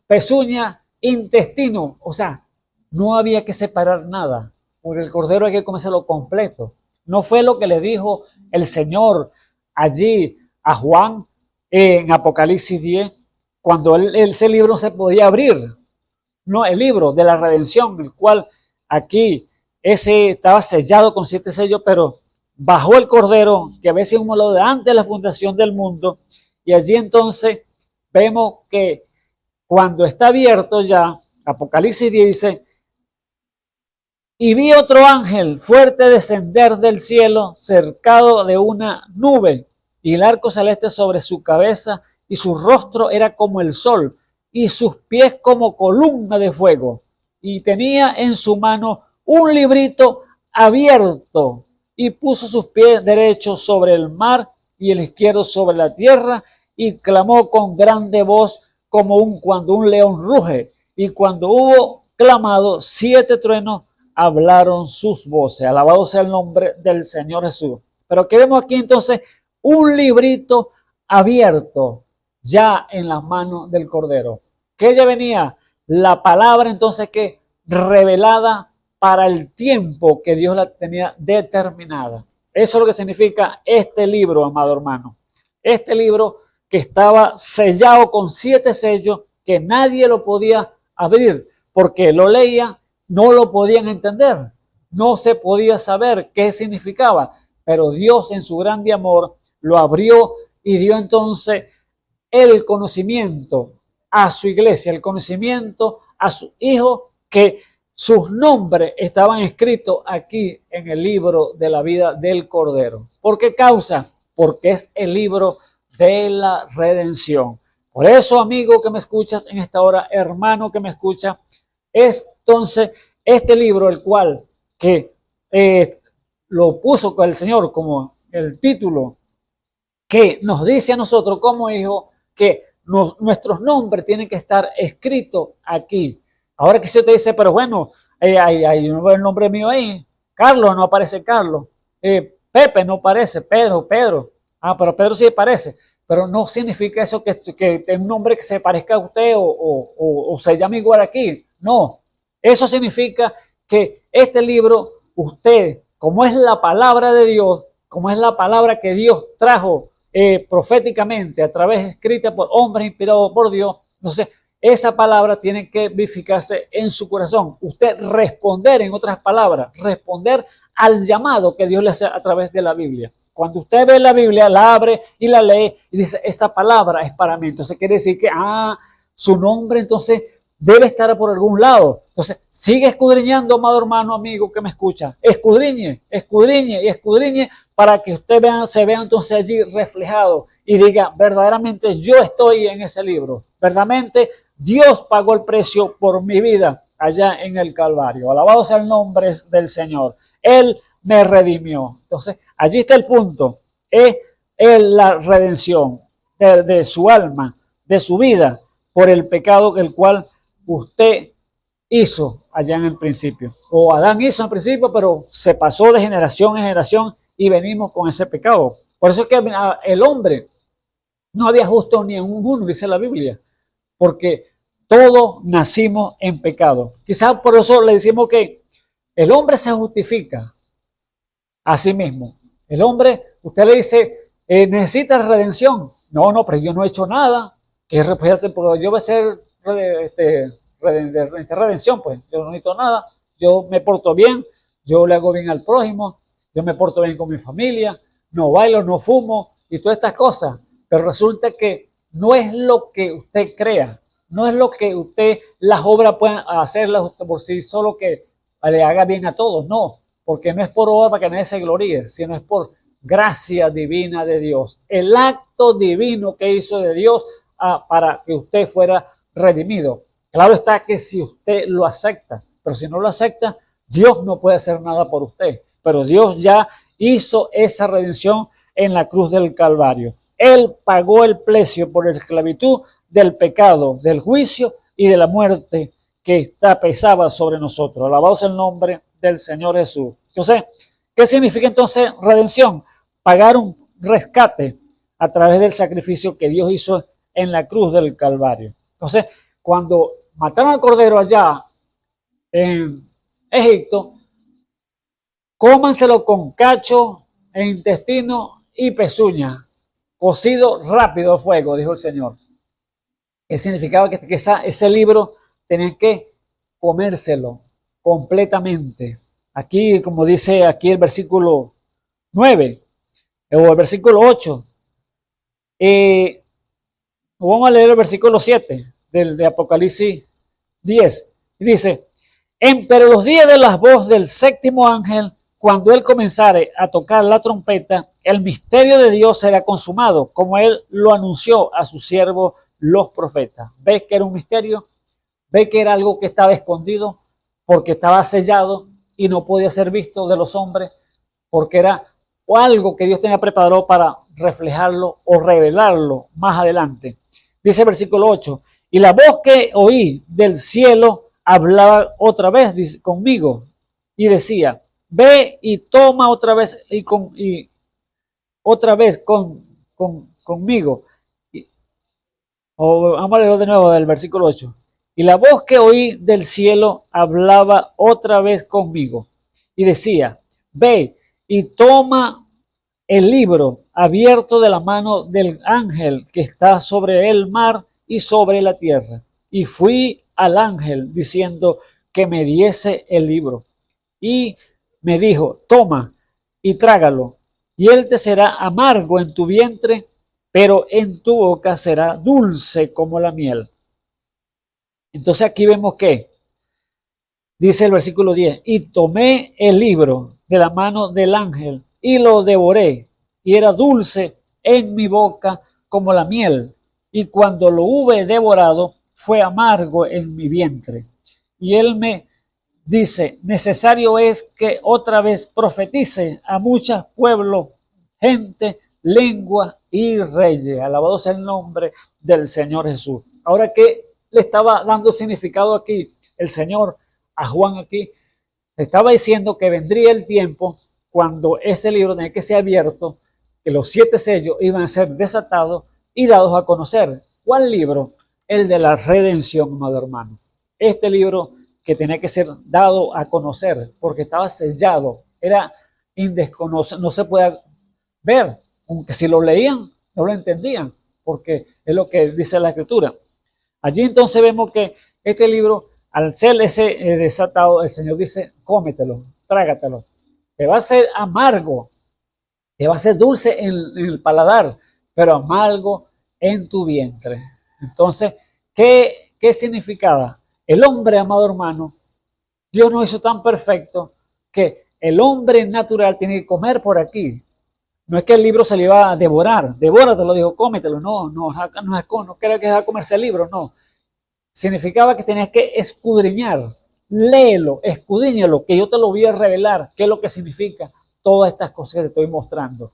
pezuña, intestino. O sea, no había que separar nada, porque el cordero hay que comérselo completo. No fue lo que le dijo el Señor allí a Juan en Apocalipsis 10, cuando ese libro no se podía abrir. No, el libro de la redención, el cual aquí ese estaba sellado con 7 sellos, pero bajó el cordero que había sido inmolado antes de la fundación del mundo, y allí entonces vemos que cuando está abierto ya, Apocalipsis 10 dice, y vi otro ángel fuerte descender del cielo, cercado de una nube, y el arco celeste sobre su cabeza, y su rostro era como el sol, y sus pies como columna de fuego, y tenía en su mano un librito abierto, y puso sus pies derechos sobre el mar y el izquierdo sobre la tierra, y clamó con grande voz como cuando un león ruge, y cuando hubo clamado, 7 truenos hablaron sus voces. Alabado sea el nombre del Señor Jesús. Pero que vemos aquí entonces un librito abierto ya en las manos del Cordero. Que ya venía la palabra entonces que revelada para el tiempo que Dios la tenía determinada. Eso es lo que significa este libro, amado hermano. Este libro que estaba sellado con 7 sellos, que nadie lo podía abrir, porque lo leía, no lo podían entender, no se podía saber qué significaba, pero Dios en su grande amor lo abrió y dio entonces el conocimiento a su iglesia, el conocimiento a su hijo, que sus nombres estaban escritos aquí en el libro de la vida del Cordero. ¿Por qué causa? Porque es el libro de la redención. Por eso, amigo que me escuchas en esta hora, hermano que me escucha, es entonces este libro, el cual que lo puso el Señor como el título, que nos dice a nosotros como hijos que nuestros nombres tienen que estar escritos aquí. Ahora que se te dice, pero bueno, hay el nombre mío ahí, Carlos, no aparece Carlos, Pepe no aparece, Pedro, pero Pedro sí aparece, pero no significa eso que tenga un nombre que se parezca a usted o se llame igual aquí, no, eso significa que este libro, usted, como es la palabra de Dios, como es la palabra que Dios trajo proféticamente a través escrita por hombres inspirados por Dios, entonces esa palabra tiene que vivificarse en su corazón. Usted responder, en otras palabras, responder al llamado que Dios le hace a través de la Biblia. Cuando usted ve la Biblia, la abre y la lee y dice, esta palabra es para mí. Entonces quiere decir que, su nombre entonces debe estar por algún lado. Entonces sigue escudriñando, amado hermano, amigo que me escucha. Escudriñe, escudriñe y escudriñe para que usted se vea entonces allí reflejado y diga, verdaderamente yo estoy en ese libro. Verdaderamente Dios pagó el precio por mi vida allá en el Calvario. Alabado sea el nombre del Señor. Él me redimió. Entonces, allí está el punto. Es la redención de su alma, de su vida, por el pecado el cual usted hizo allá en el principio. O Adán hizo en principio, pero se pasó de generación en generación y venimos con ese pecado. Por eso es que el hombre no había justo ni en uno, dice la Biblia, porque todos nacimos en pecado. Quizás por eso le decimos que el hombre se justifica a sí mismo. El hombre, usted le dice, necesita redención. No, pero yo no he hecho nada. Que pero yo voy a ser redención, pues yo no necesito nada. Yo me porto bien, yo le hago bien al prójimo, yo me porto bien con mi familia, no bailo, no fumo y todas estas cosas. Pero resulta que no es lo que usted crea, no es lo que las obras puedan hacerlas por sí solo que le haga bien a todos, no, porque no es por obra para que nadie se gloríe, sino es por gracia divina de Dios. El acto divino que hizo de Dios para que usted fuera redimido. Claro está que si usted lo acepta, pero si no lo acepta, Dios no puede hacer nada por usted. Pero Dios ya hizo esa redención en la cruz del Calvario. Él pagó el precio por la esclavitud del pecado, del juicio y de la muerte que pesaba sobre nosotros. Alabado sea el nombre del Señor Jesús. Entonces, ¿qué significa entonces redención? Pagar un rescate a través del sacrificio que Dios hizo en la cruz del Calvario. Entonces, cuando mataron al cordero allá en Egipto, cómanselo con cacho, intestino y pezuña, cocido rápido a fuego, dijo el Señor. ¿Qué significaba? Que ese libro tenían que comérselo completamente. Aquí, como dice aquí el versículo 9 o el versículo 8, vamos a leer el versículo 7 de Apocalipsis 10. Y dice, pero los días de la voz del séptimo ángel, cuando él comenzare a tocar la trompeta, el misterio de Dios será consumado, como él lo anunció a sus siervos los profetas. ¿Ves que era un misterio? ¿Ves que era algo que estaba escondido? Porque estaba sellado y no podía ser visto de los hombres, porque era algo que Dios tenía preparado para reflejarlo o revelarlo más adelante. Dice el versículo 8, y la voz que oí del cielo hablaba otra vez conmigo y decía, ve y toma otra vez conmigo. Vamos a leerlo de nuevo del versículo 8. Y la voz que oí del cielo hablaba otra vez conmigo y decía, ve y toma el libro abierto de la mano del ángel que está sobre el mar y sobre la tierra. Y fui al ángel diciendo que me diese el libro. Y me dijo, toma y trágalo, y él te será amargo en tu vientre, pero en tu boca será dulce como la miel. Entonces aquí vemos que dice el versículo 10, y tomé el libro de la mano del ángel y lo devoré, y era dulce en mi boca como la miel, y cuando lo hube devorado fue amargo en mi vientre. Y él me dice, necesario es que otra vez profetice a muchos pueblos, gente, lengua y reyes. Alabado sea el nombre del Señor Jesús. Ahora, ¿qué le estaba dando significado aquí el Señor a Juan aquí? Le estaba diciendo que vendría el tiempo cuando ese libro tenía que ser abierto, que los 7 sellos iban a ser desatados y dados a conocer. ¿Cuál libro? El de la redención, amado hermano. Este libro que tenía que ser dado a conocer porque estaba sellado, era indesconocido, no se puede ver, aunque si lo leían no lo entendían, porque es lo que dice la Escritura. Allí entonces vemos que este libro, al ser ese desatado, el Señor dice, cómetelo, trágatelo, te va a ser amargo, te va a ser dulce en el paladar, pero amargo en tu vientre. Entonces, ¿qué significaba? El hombre, amado hermano, Dios nos hizo tan perfecto que el hombre natural tiene que comer por aquí. No es que el libro se le iba a devorar, devóratelo, digo, cómetelo, no creo que va a comerse el libro, no. Significaba que tenías que escudriñar, léelo, escudriñalo, que yo te lo voy a revelar, qué es lo que significa todas estas cosas que te estoy mostrando.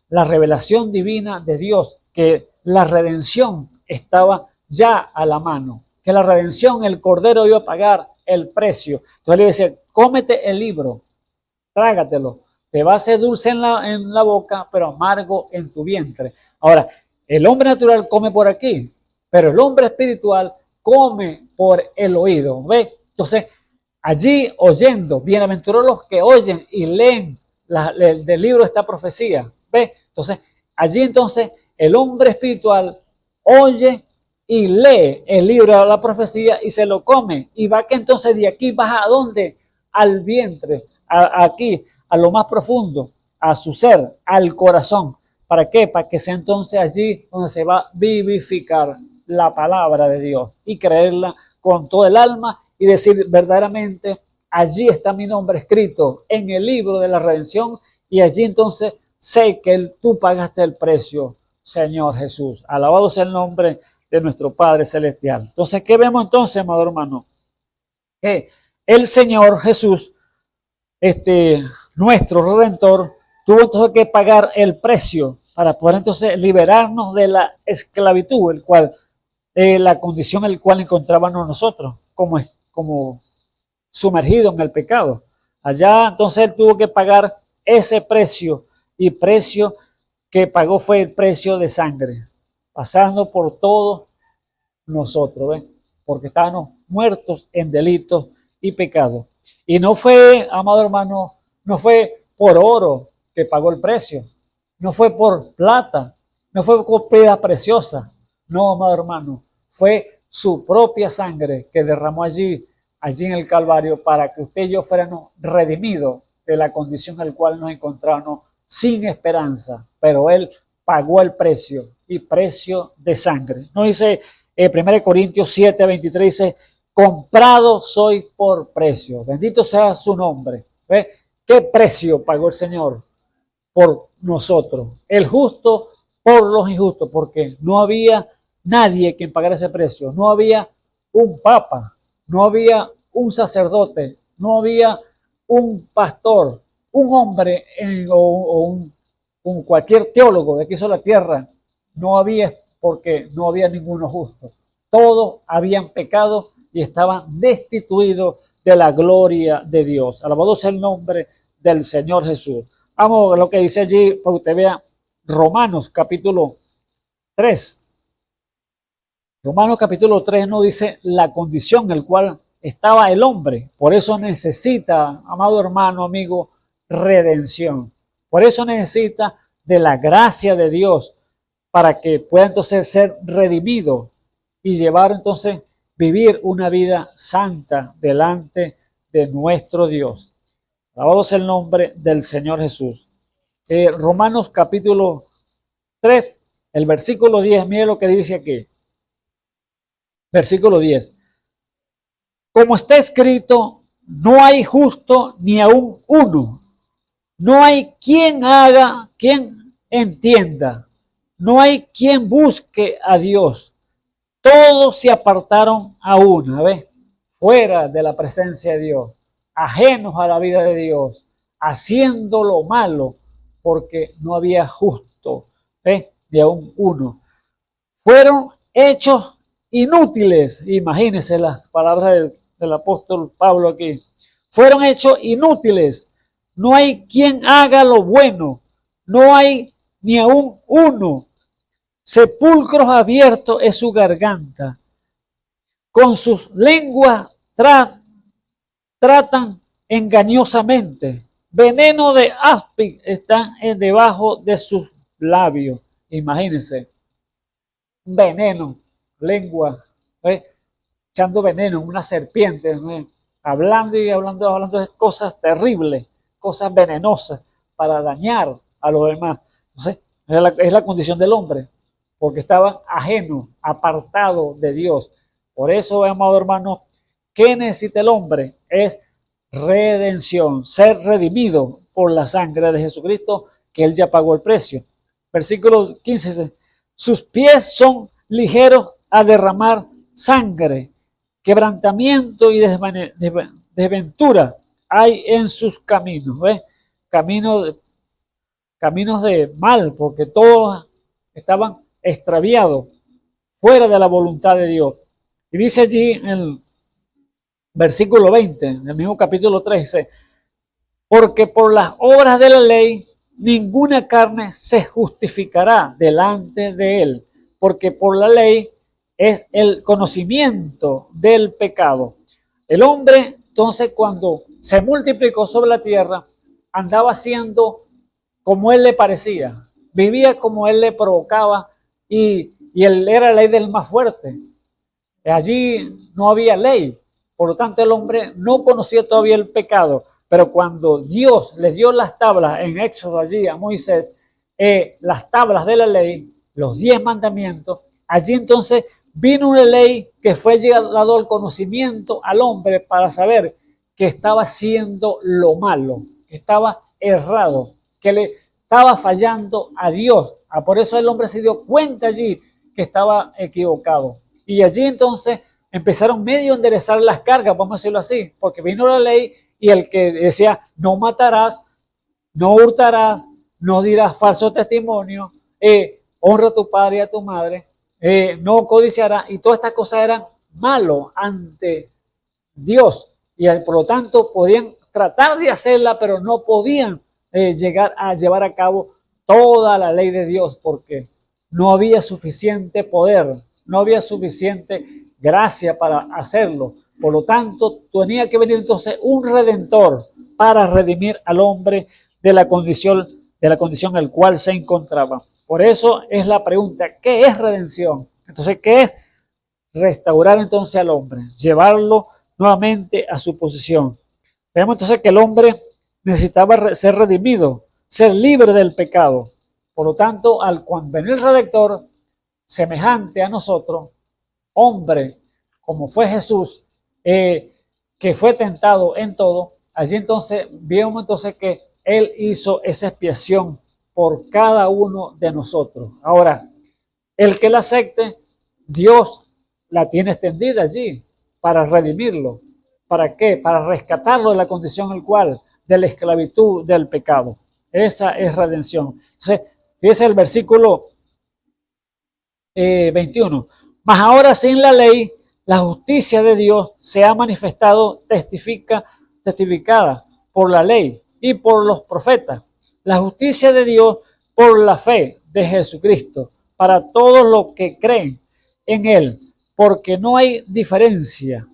La revelación divina de Dios, que la redención estaba ya a la mano, que la redención, el Cordero iba a pagar el precio. Entonces le decía, cómete el libro, trágatelo, te va a ser dulce en la boca, pero amargo en tu vientre. Ahora, el hombre natural come por aquí, pero el hombre espiritual come por el oído. ¿Ve? Entonces, allí oyendo, bienaventurados los que oyen y leen del libro de esta profecía. ¿Ve? Entonces, allí entonces el hombre espiritual oye y lee el libro de la profecía y se lo come. Y va que entonces de aquí baja a dónde? Al vientre, aquí, a lo más profundo, a su ser, al corazón. ¿Para qué? Para que sea entonces allí donde se va a vivificar la palabra de Dios y creerla con todo el alma y decir verdaderamente, allí está mi nombre escrito en el libro de la redención y allí entonces sé que tú pagaste el precio, Señor Jesús. Alabado sea el nombre de nuestro Padre Celestial. Entonces, ¿qué vemos entonces, amado hermano? Que el Señor Jesús, nuestro Redentor, tuvo entonces que pagar el precio para poder entonces liberarnos de la esclavitud, el cual, la condición en la cual encontrábamos nosotros, como sumergido en el pecado. Allá entonces él tuvo que pagar ese precio, y precio que pagó fue el precio de sangre, pasando por todos nosotros, ¿ven? Porque estábamos muertos en delitos y pecados. Y no fue, amado hermano, no fue por oro que pagó el precio, no fue por plata, no fue por piedra preciosa, no, amado hermano, fue su propia sangre que derramó allí en el Calvario para que usted y yo fuéramos redimidos de la condición en la cual nos encontrábamos sin esperanza, pero él pagó el precio y precio de sangre. No dice 1 Corintios 7:23, dice, comprado soy por precio. Bendito sea su nombre. ¿Ve? ¿Qué precio pagó el Señor por nosotros? El justo por los injustos, porque no había nadie quien pagara ese precio. No había un papa, no había un sacerdote, no había un pastor, un hombre o un cualquier teólogo de aquí sobre la tierra. No había, porque no había ninguno justo. Todos habían pecado y estaban destituidos de la gloria de Dios. Alabado sea el nombre del Señor Jesús. Vamos a lo que dice allí, para que usted vea Romanos capítulo 3. Romanos capítulo 3 nos dice la condición en la cual estaba el hombre. Por eso necesita, amado hermano, amigo, redención. Por eso necesita de la gracia de Dios para que pueda entonces ser redimido y llevar entonces vivir una vida santa delante de nuestro Dios. Alabado sea el nombre del Señor Jesús. Romanos capítulo 3, el versículo 10, mire lo que dice aquí. Versículo 10. Como está escrito, no hay justo ni aun uno. No hay quien haga, quien entienda. No hay quien busque a Dios. Todos se apartaron a una vez, fuera de la presencia de Dios, ajenos a la vida de Dios, haciendo lo malo, porque no había justo, ni aun uno. Fueron hechos inútiles, imagínense las palabras del apóstol Pablo aquí. Fueron hechos inútiles. No hay quien haga lo bueno. No hay ni aun uno. Sepulcros abiertos es su garganta. Con sus lenguas tratan engañosamente. Veneno de áspid está debajo de sus labios. Imagínense. Veneno, lengua, echando veneno, una serpiente, hablando y hablando de cosas terribles, cosas venenosas para dañar a los demás. Entonces, es la condición del hombre, porque estaba ajeno, apartado de Dios. Por eso, amado hermano, ¿qué necesita el hombre? Es redención, ser redimido por la sangre de Jesucristo, que Él ya pagó el precio. Versículo 15 dice, sus pies son ligeros a derramar sangre, quebrantamiento y desventura hay en sus caminos. Caminos de mal, porque todos estaban extraviados, fuera de la voluntad de Dios. Y dice allí en el versículo 20, en el mismo capítulo 13, porque por las obras de la ley ninguna carne se justificará delante de él, porque por la ley es el conocimiento del pecado. El hombre, entonces, cuando se multiplicó sobre la tierra, andaba haciendo como él le parecía, vivía como él le provocaba y él era la ley del más fuerte. Allí no había ley, por lo tanto el hombre no conocía todavía el pecado. Pero cuando Dios le dio las tablas en Éxodo allí a Moisés, las tablas de la ley, los 10 mandamientos, allí entonces vino una ley que fue dado al conocimiento al hombre para saber que estaba haciendo lo malo, que estaba errado, que le estaba fallando a Dios. Por eso el hombre se dio cuenta allí que estaba equivocado. Y allí entonces empezaron medio a enderezar las cargas, vamos a decirlo así, porque vino la ley y el que decía no matarás, no hurtarás, no dirás falso testimonio, honra a tu padre y a tu madre, no codiciarás, y todas estas cosas eran malos ante Dios y por lo tanto podían tratar de hacerla, pero no podían llegar a llevar a cabo toda la ley de Dios porque no había suficiente poder, no había suficiente gracia para hacerlo. Por lo tanto, tenía que venir entonces un redentor para redimir al hombre de la condición en la cual se encontraba. Por eso es la pregunta, ¿qué es redención? Entonces, ¿qué es restaurar entonces al hombre? Llevarlo nuevamente a su posición. Vemos entonces que el hombre necesitaba ser redimido, ser libre del pecado. Por lo tanto, cuando venir el Redentor, semejante a nosotros, hombre, como fue Jesús, que fue tentado en todo, allí entonces vemos entonces que Él hizo esa expiación por cada uno de nosotros. Ahora, el que la acepte, Dios la tiene extendida allí para redimirlo. ¿Para qué? Para rescatarlo de la condición en la cual, de la esclavitud del pecado. Esa es redención. Entonces, fíjese el versículo 21. Mas ahora sin la ley, la justicia de Dios se ha manifestado testificada por la ley y por los profetas. La justicia de Dios por la fe de Jesucristo para todos los que creen en Él. porque no hay diferencia,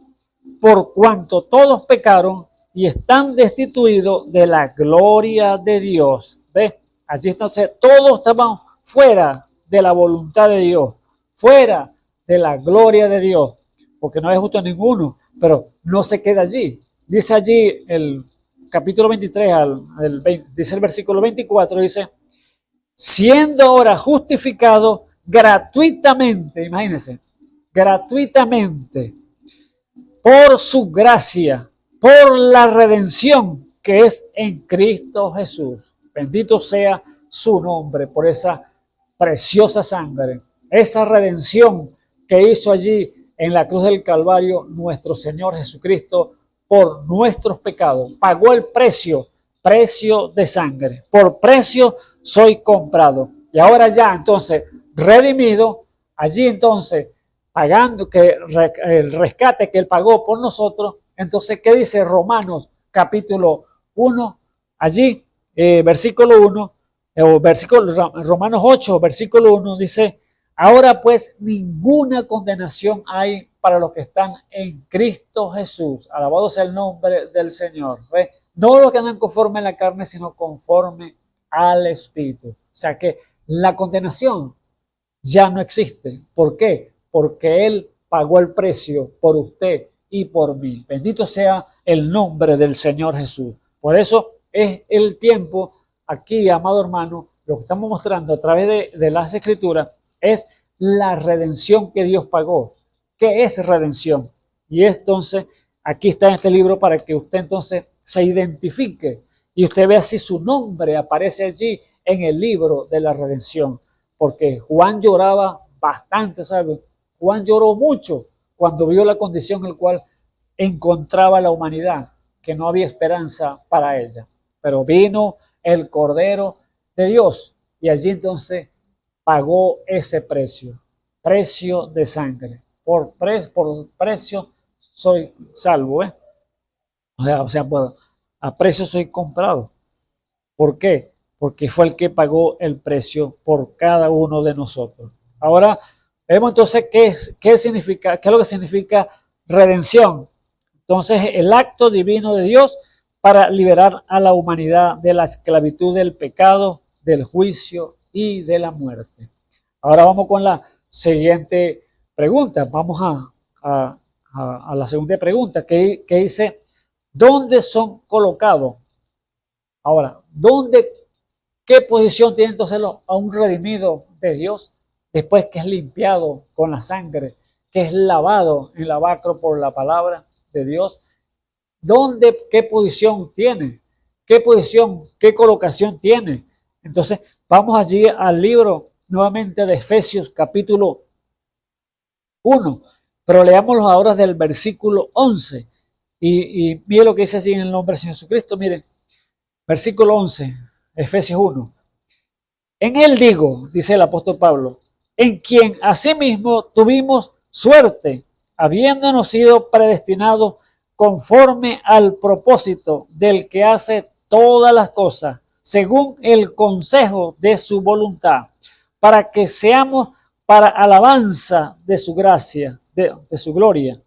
por cuanto todos pecaron y están destituidos de la gloria de Dios. ¿Ve? Allí entonces todos estaban fuera de la voluntad de Dios, fuera de la gloria de Dios, porque no hay justo ninguno, pero no se queda allí. Dice allí el capítulo 23, dice el versículo 24, dice, siendo ahora justificado gratuitamente, imagínense, gratuitamente, por su gracia, por la redención que es en Cristo Jesús. Bendito sea su nombre por esa preciosa sangre, esa redención que hizo allí en la cruz del Calvario nuestro Señor Jesucristo por nuestros pecados. Pagó el precio de sangre. Por precio soy comprado. Y ahora ya entonces redimido, allí entonces pagando que el rescate que él pagó por nosotros. Entonces, ¿qué dice Romanos capítulo 1? Allí, versículo 1, Romanos 8, versículo 1 dice, ahora pues ninguna condenación hay para los que están en Cristo Jesús. Alabado sea el nombre del Señor. ¿Ve? No los que andan conforme a la carne, sino conforme al Espíritu. O sea que la condenación ya no existe. ¿Por qué? Porque Él pagó el precio por usted y por mí. Bendito sea el nombre del Señor Jesús. Por eso es el tiempo aquí, amado hermano, lo que estamos mostrando a través de las Escrituras es la redención que Dios pagó. ¿Qué es redención? Y entonces aquí está en este libro para que usted entonces se identifique y usted vea si su nombre aparece allí en el libro de la redención. Porque Juan lloraba bastante, ¿sabe? Juan lloró mucho cuando vio la condición en la cual encontraba la humanidad, que no había esperanza para ella. Pero vino el Cordero de Dios y allí entonces pagó ese precio de sangre. Por precio soy salvo, ¿eh? O sea, a precio soy comprado. ¿Por qué? Porque fue el que pagó el precio por cada uno de nosotros. Ahora vemos entonces qué es lo que significa redención. Entonces, el acto divino de Dios para liberar a la humanidad de la esclavitud del pecado, del juicio y de la muerte. Ahora vamos con la siguiente pregunta. Vamos a la segunda pregunta que dice, ¿dónde son colocados? Ahora, ¿qué posición tiene entonces a un redimido de Dios después que es limpiado con la sangre, que es lavado en lavacro por la palabra de Dios? ¿Qué posición tiene? ¿Qué posición, qué colocación tiene? Entonces, vamos allí al libro nuevamente de Efesios capítulo 1, pero leámoslo ahora del versículo 11. Y mire lo que dice allí en el nombre del Señor Jesucristo. Miren, versículo 11, Efesios 1. En él digo, dice el apóstol Pablo, en quien asimismo tuvimos suerte, habiéndonos sido predestinados conforme al propósito del que hace todas las cosas, según el consejo de su voluntad, para que seamos para alabanza de su gracia, de su gloria.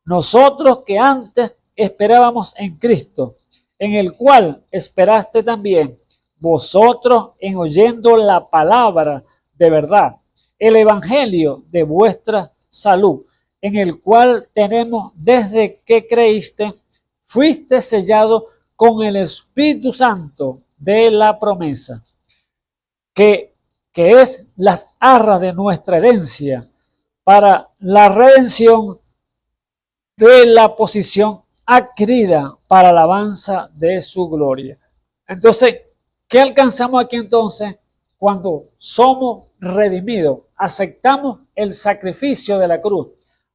Nosotros que antes esperábamos en Cristo, en el cual esperaste también vosotros en oyendo la palabra de verdad, el evangelio de vuestra salud, en el cual tenemos desde que creíste, fuiste sellado con el Espíritu Santo de la promesa, que es las arras de nuestra herencia para la redención de la posición adquirida para alabanza de su gloria. Entonces, ¿qué alcanzamos aquí entonces cuando somos redimidos? Aceptamos el sacrificio de la cruz.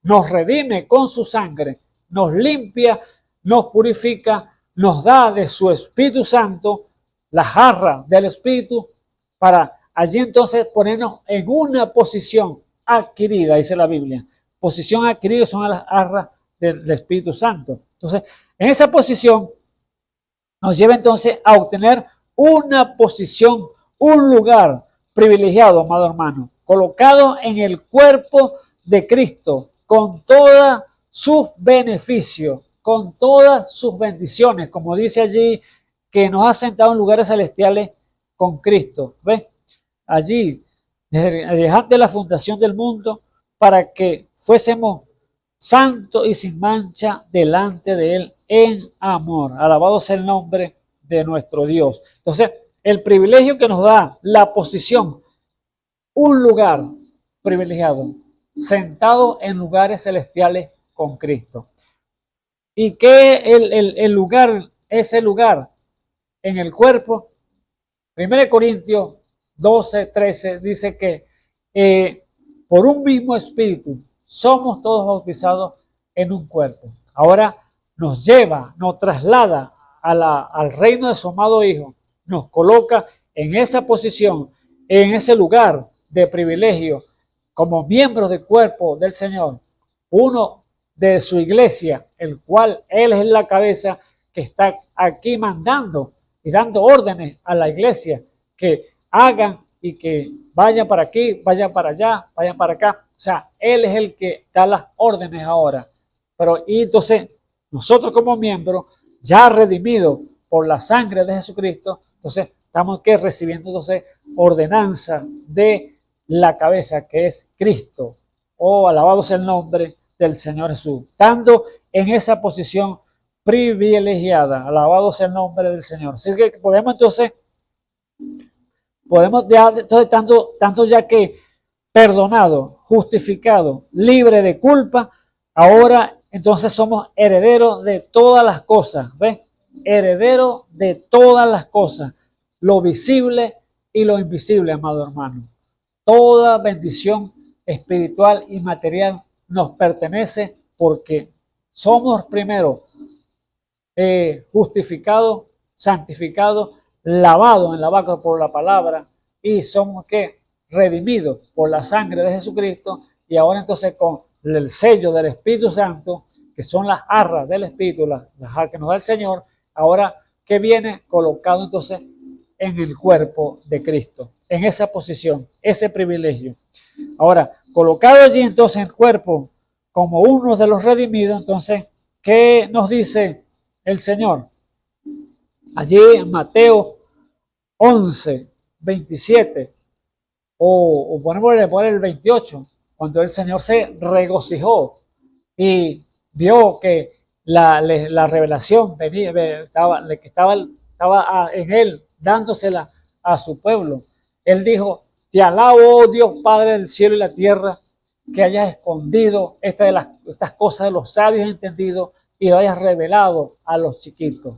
Nos redime con su sangre, nos limpia, nos purifica, nos da de su Espíritu Santo, la jarra del Espíritu, para allí entonces ponernos en una posición adquirida, dice la Biblia. Posición adquirida son las jarras del Espíritu Santo. Entonces, en esa posición nos lleva entonces a obtener una posición, un lugar privilegiado, amado hermano, colocado en el cuerpo de Cristo, con todos sus beneficios, con todas sus bendiciones, como dice allí, que nos ha sentado en lugares celestiales con Cristo. ¿Ves? Allí, desde antes de la fundación del mundo, para que fuésemos santos y sin mancha delante de Él en amor. Alabado sea el nombre de nuestro Dios. Entonces, el privilegio que nos da la posición, un lugar privilegiado, sentado en lugares celestiales con Cristo. ¿Y qué el lugar, ese lugar en el cuerpo? 1 Corintios 12:13 dice que por un mismo espíritu somos todos bautizados en un cuerpo. Ahora nos lleva, nos traslada al reino de su amado Hijo, nos coloca en esa posición, en ese lugar de privilegio, como miembros del cuerpo del Señor, uno de su iglesia, el cual Él es la cabeza, que está aquí mandando y dando órdenes a la iglesia que hagan y que vayan para aquí, vayan para allá, vayan para acá. O sea, Él es el que da las órdenes ahora. Pero y entonces nosotros como miembros, ya redimidos por la sangre de Jesucristo, entonces estamos que recibiendo entonces ordenanza de la cabeza, que es Cristo. Oh, alabado sea el nombre del Señor Jesús. Estando en esa posición privilegiada, alabado sea el nombre del Señor. Así que podemos ya, entonces tanto ya que perdonado, justificado, libre de culpa, ahora entonces somos herederos de todas las cosas, ¿ves? Herederos de todas las cosas, lo visible y lo invisible, amado hermano. Toda bendición espiritual y material nos pertenece porque somos primero justificados, santificados, lavados en la vaca por la palabra y somos ¿qué? Redimidos por la sangre de Jesucristo y ahora entonces con el sello del Espíritu Santo, que son las arras del Espíritu, las arras que nos da el Señor, ahora que viene colocado entonces en el cuerpo de Cristo, en esa posición, ese privilegio. Ahora, colocado allí entonces en el cuerpo como uno de los redimidos, entonces, ¿qué nos dice el Señor? Allí en Mateo 11:27 o ponémosle por el 28, cuando el Señor se regocijó y vio que la revelación venía, estaba en él, dándosela a su pueblo. Él dijo: te alabo, oh Dios Padre del cielo y la tierra, que hayas escondido estas cosas de los sabios entendidos y lo hayas revelado a los chiquitos.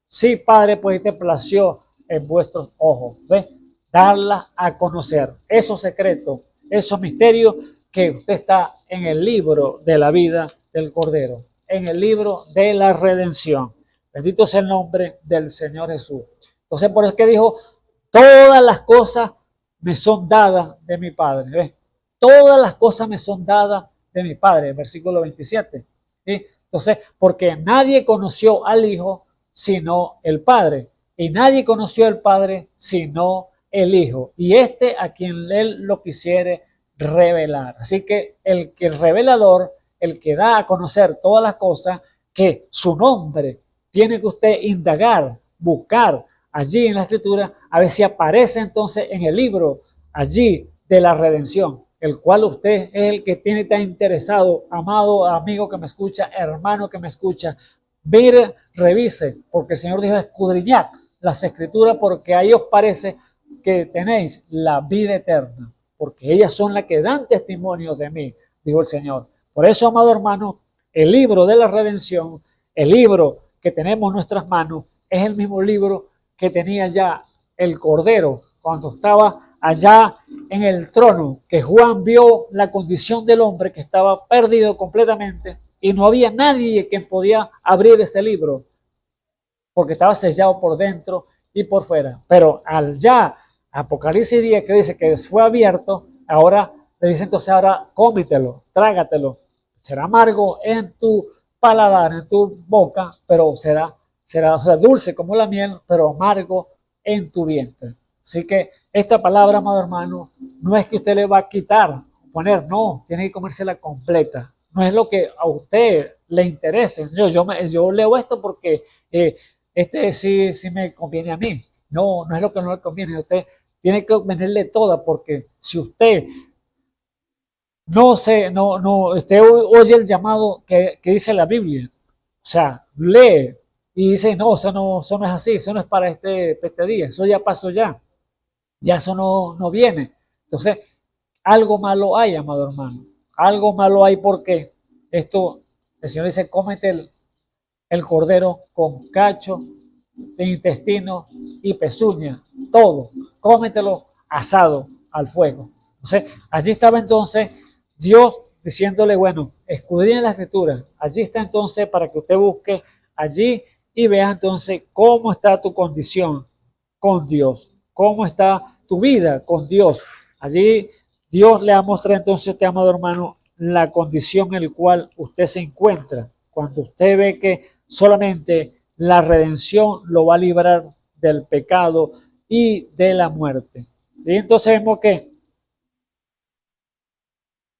Sí, Padre, pues te plació en vuestros ojos. ¿Ves? Darlas a conocer. Esos secretos, esos misterios que usted está en el libro de la vida del Cordero, en el libro de la redención. Bendito sea el nombre del Señor Jesús. Entonces, por eso que dijo: todas las cosas me son dadas de mi Padre. ¿Ves? Todas las cosas me son dadas de mi Padre. Versículo 27. ¿Sí? Entonces, porque nadie conoció al Hijo sino el Padre. Y nadie conoció al Padre sino el Hijo. Y a quien Él lo quisiere revelar. Así que el revelador, el que da a conocer todas las cosas, que su nombre tiene que usted indagar, buscar allí en la Escritura, a ver si aparece entonces en el libro allí de la redención, el cual usted es el que tiene que estar interesado, amado amigo que me escucha, hermano que me escucha. Mire, revise, porque el Señor dijo: escudriñad las Escrituras, porque ahí os parece que tenéis la vida eterna, porque ellas son las que dan testimonio de mí, dijo el Señor. Por eso, amado hermano, el libro de la redención, el libro que tenemos en nuestras manos, es el mismo libro que tenía ya el Cordero cuando estaba allá en el trono, que Juan vio la condición del hombre que estaba perdido completamente y no había nadie que podía abrir ese libro porque estaba sellado por dentro y por fuera. Pero al ya Apocalipsis 10, que dice que fue abierto, ahora le dice entonces: ahora cómetelo, trágatelo. Será amargo en tu paladar, en tu boca, pero será dulce como la miel, pero amargo en tu vientre. Así que esta palabra, amado hermano, no es que usted le va a quitar, poner, no, tiene que comérsela completa. no es lo que a usted le interese. Yo leo esto porque sí me conviene a mí. No, no es lo que no le conviene. Usted tiene que venirle toda, porque si usted usted oye el llamado que dice la Biblia, o sea, lee y dice, no, eso no es así, eso no es para este día, eso ya pasó ya eso no viene. Entonces, algo malo hay, amado hermano, algo malo hay, porque el Señor dice, cómete el cordero con cacho, de intestino y pezuña, todo, cómetelo asado al fuego. Entonces, allí estaba entonces Dios diciéndole, bueno, escudriña la escritura, allí está entonces para que usted busque allí y vea entonces cómo está tu condición con Dios, cómo está tu vida con Dios. Allí Dios le ha mostrado entonces a usted, amado hermano, la condición en la cual usted se encuentra. Cuando usted ve que solamente la redención lo va a librar del pecado y de la muerte. Y entonces vemos que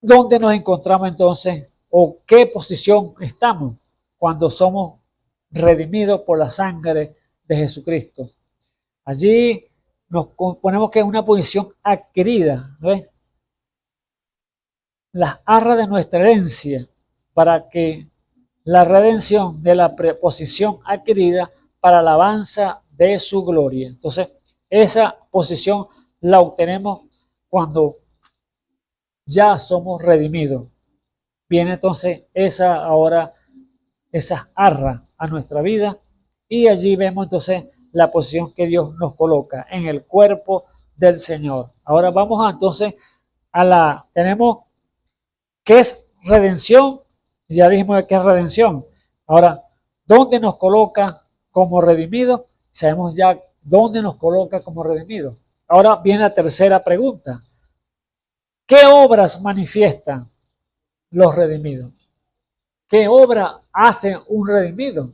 ¿dónde nos encontramos entonces? ¿O qué posición estamos cuando somos redimidos por la sangre de Jesucristo? Allí nos ponemos que es una posición adquirida, ¿ves? Las arras de nuestra herencia para que la redención de la posición adquirida para la alabanza de su gloria. Entonces, esa posición la obtenemos cuando ya somos redimidos. Viene entonces esa arra a nuestra vida, y allí vemos entonces la posición que Dios nos coloca en el cuerpo del Señor. Ahora vamos entonces tenemos ¿qué es redención? Ya dijimos que es redención. Ahora, ¿dónde nos coloca como redimidos? Sabemos ya dónde nos coloca como redimidos. Ahora viene la tercera pregunta. ¿Qué obras manifiestan los redimidos? ¿Qué obra hace un redimido?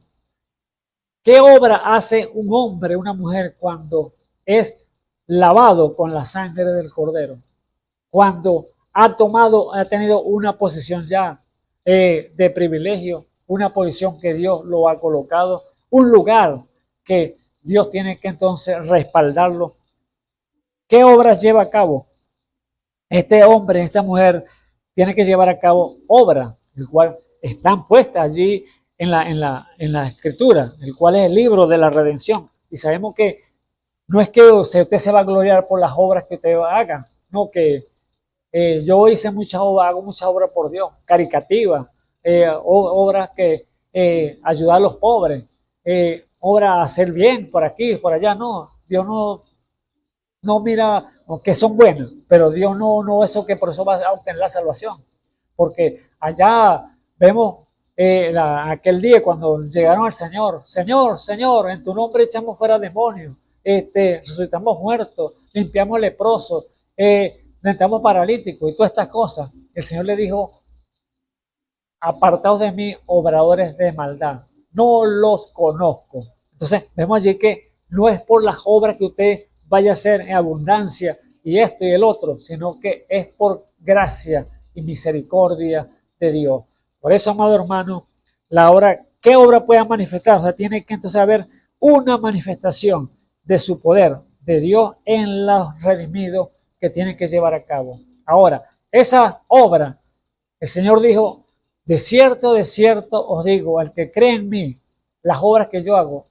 ¿Qué obra hace un hombre, una mujer, cuando es lavado con la sangre del Cordero? Cuando ha tenido una posición ya de privilegio, una posición que Dios lo ha colocado, un lugar que Dios tiene que entonces respaldarlo. ¿Qué obras lleva a cabo? Este hombre, esta mujer, tiene que llevar a cabo obras, el cual están puestas allí en la escritura, el cual es el libro de la redención. Y sabemos que no es que usted se va a gloriar por las obras que usted haga, no, que yo hice muchas obras, hago muchas obras por Dios, caritativas, obras que ayudar a los pobres, obras a hacer bien por aquí, por allá. No, Dios no mira que son buenas, pero Dios no eso que por eso va a obtener la salvación, porque allá vemos aquel día cuando llegaron al Señor, Señor, en tu nombre echamos fuera demonios, resucitamos muertos, limpiamos leprosos, levantamos paralíticos y todas estas cosas. El Señor le dijo, apartaos de mí, obradores de maldad, no los conozco. Entonces vemos allí que no es por las obras que usted vaya a hacer en abundancia y esto y el otro, sino que es por gracia y misericordia de Dios. Por eso, amado hermano, ¿qué obra pueda manifestar? O sea, tiene que entonces haber una manifestación de su poder de Dios en los redimidos que tienen que llevar a cabo. Ahora, esa obra, el Señor dijo, de cierto os digo, al que cree en mí, las obras que yo hago,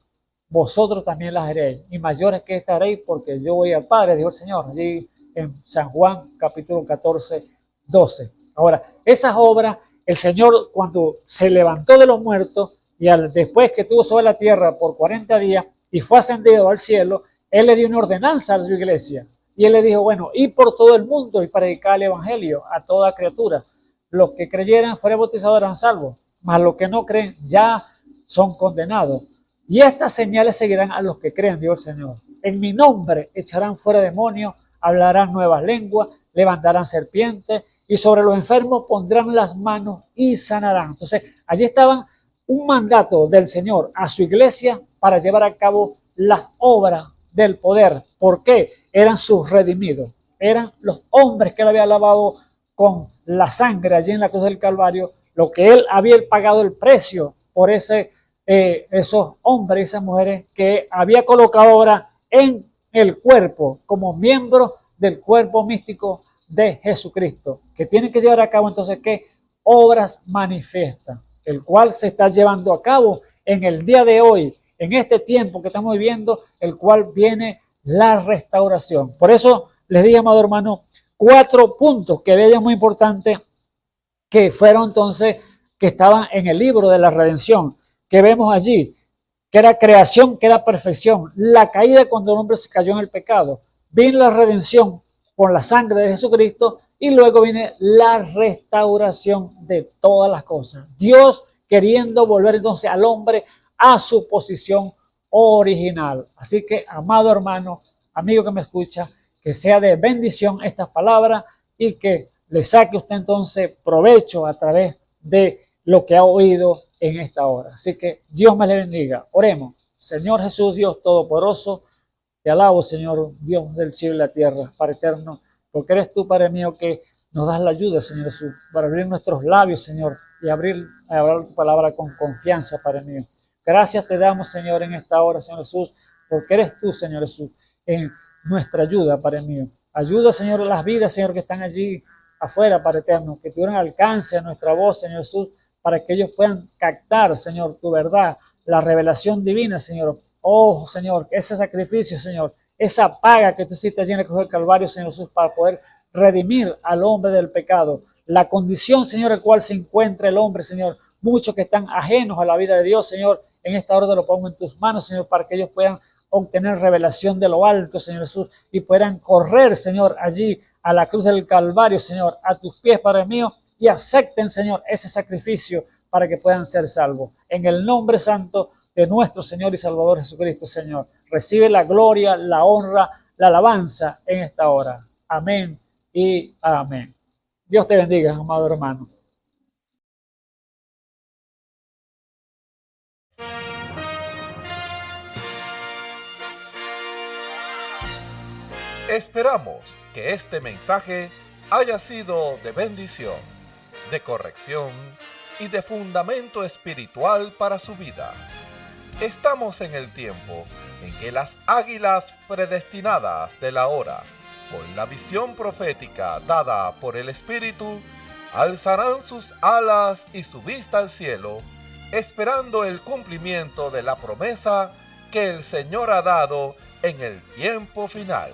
vosotros también las haréis, y mayores que estas haréis, porque yo voy al Padre, dijo el Señor, allí en San Juan capítulo 14, 12. Ahora, esas obras, el Señor cuando se levantó de los muertos, y después que estuvo sobre la tierra por 40 días, y fue ascendido al cielo, Él le dio una ordenanza a su iglesia, y Él le dijo, bueno, ir por todo el mundo y predicar el evangelio a toda criatura. Los que creyeran fueran bautizados eran salvos, mas los que no creen ya son condenados. Y estas señales seguirán a los que creen, dijo el Señor. En mi nombre echarán fuera demonios, hablarán nuevas lenguas, levantarán serpientes y sobre los enfermos pondrán las manos y sanarán. Entonces, allí estaban un mandato del Señor a su iglesia para llevar a cabo las obras del poder. ¿Por qué? Eran sus redimidos. Eran los hombres que él había lavado con la sangre allí en la cruz del Calvario, lo que Él había pagado el precio por esos hombres y esas mujeres que había colocado ahora en el cuerpo como miembro del cuerpo místico de Jesucristo, que tienen que llevar a cabo entonces ¿qué? Obras manifiestas, el cual se está llevando a cabo en el día de hoy, en este tiempo que estamos viviendo, el cual viene la restauración. Por eso les dije, amado hermano, 4 puntos que veía muy importantes, que fueron entonces, que estaban en el libro de la redención, que vemos allí, que era creación, que era perfección, la caída cuando el hombre se cayó en el pecado, vino la redención por la sangre de Jesucristo y luego viene la restauración de todas las cosas. Dios queriendo volver entonces al hombre a su posición original. Así que, amado hermano, amigo que me escucha, que sea de bendición estas palabras y que le saque usted entonces provecho a través de lo que ha oído en esta hora. Así que Dios me le bendiga. Oremos. Señor Jesús, Dios Todopoderoso, te alabo, Señor, Dios del cielo y la tierra, Padre eterno, porque eres tú, Padre mío, que nos das la ayuda, Señor Jesús, para abrir nuestros labios, Señor, y hablar tu palabra con confianza, Padre mío. Gracias te damos, Señor, en esta hora, Señor Jesús, porque eres tú, Señor Jesús, en nuestra ayuda, Padre mío. Ayuda, Señor, las vidas, Señor, que están allí afuera, Padre eterno, que tuvieron alcance a nuestra voz, Señor Jesús, para que ellos puedan captar, Señor, tu verdad, la revelación divina, Señor. Oh, Señor, ese sacrificio, Señor, esa paga que tú hiciste allí en la cruz del Calvario, Señor Jesús, para poder redimir al hombre del pecado. La condición, Señor, en la cual se encuentra el hombre, Señor, muchos que están ajenos a la vida de Dios, Señor, en esta hora te lo pongo en tus manos, Señor, para que ellos puedan obtener revelación de lo alto, Señor Jesús, y puedan correr, Señor, allí a la cruz del Calvario, Señor, a tus pies, Padre mío, y acepten, Señor, ese sacrificio para que puedan ser salvos. En el nombre santo de nuestro Señor y Salvador Jesucristo, Señor, recibe la gloria, la honra, la alabanza en esta hora. Amén y amén. Dios te bendiga, amado hermano. Esperamos que este mensaje haya sido de bendición, de corrección y de fundamento espiritual para su vida. Estamos en el tiempo en que las águilas predestinadas de la hora, con la visión profética dada por el Espíritu, alzarán sus alas y su vista al cielo, esperando el cumplimiento de la promesa que el Señor ha dado en el tiempo final.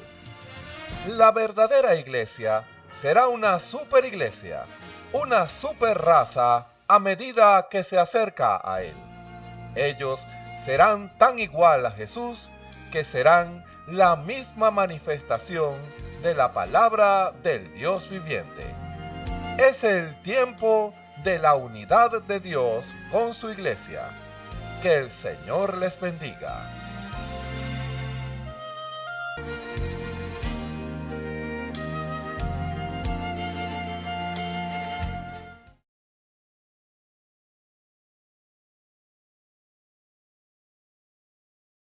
La verdadera iglesia será una superiglesia, una super raza a medida que se acerca a Él. Ellos serán tan igual a Jesús que serán la misma manifestación de la palabra del Dios viviente. Es el tiempo de la unidad de Dios con su iglesia. Que el Señor les bendiga.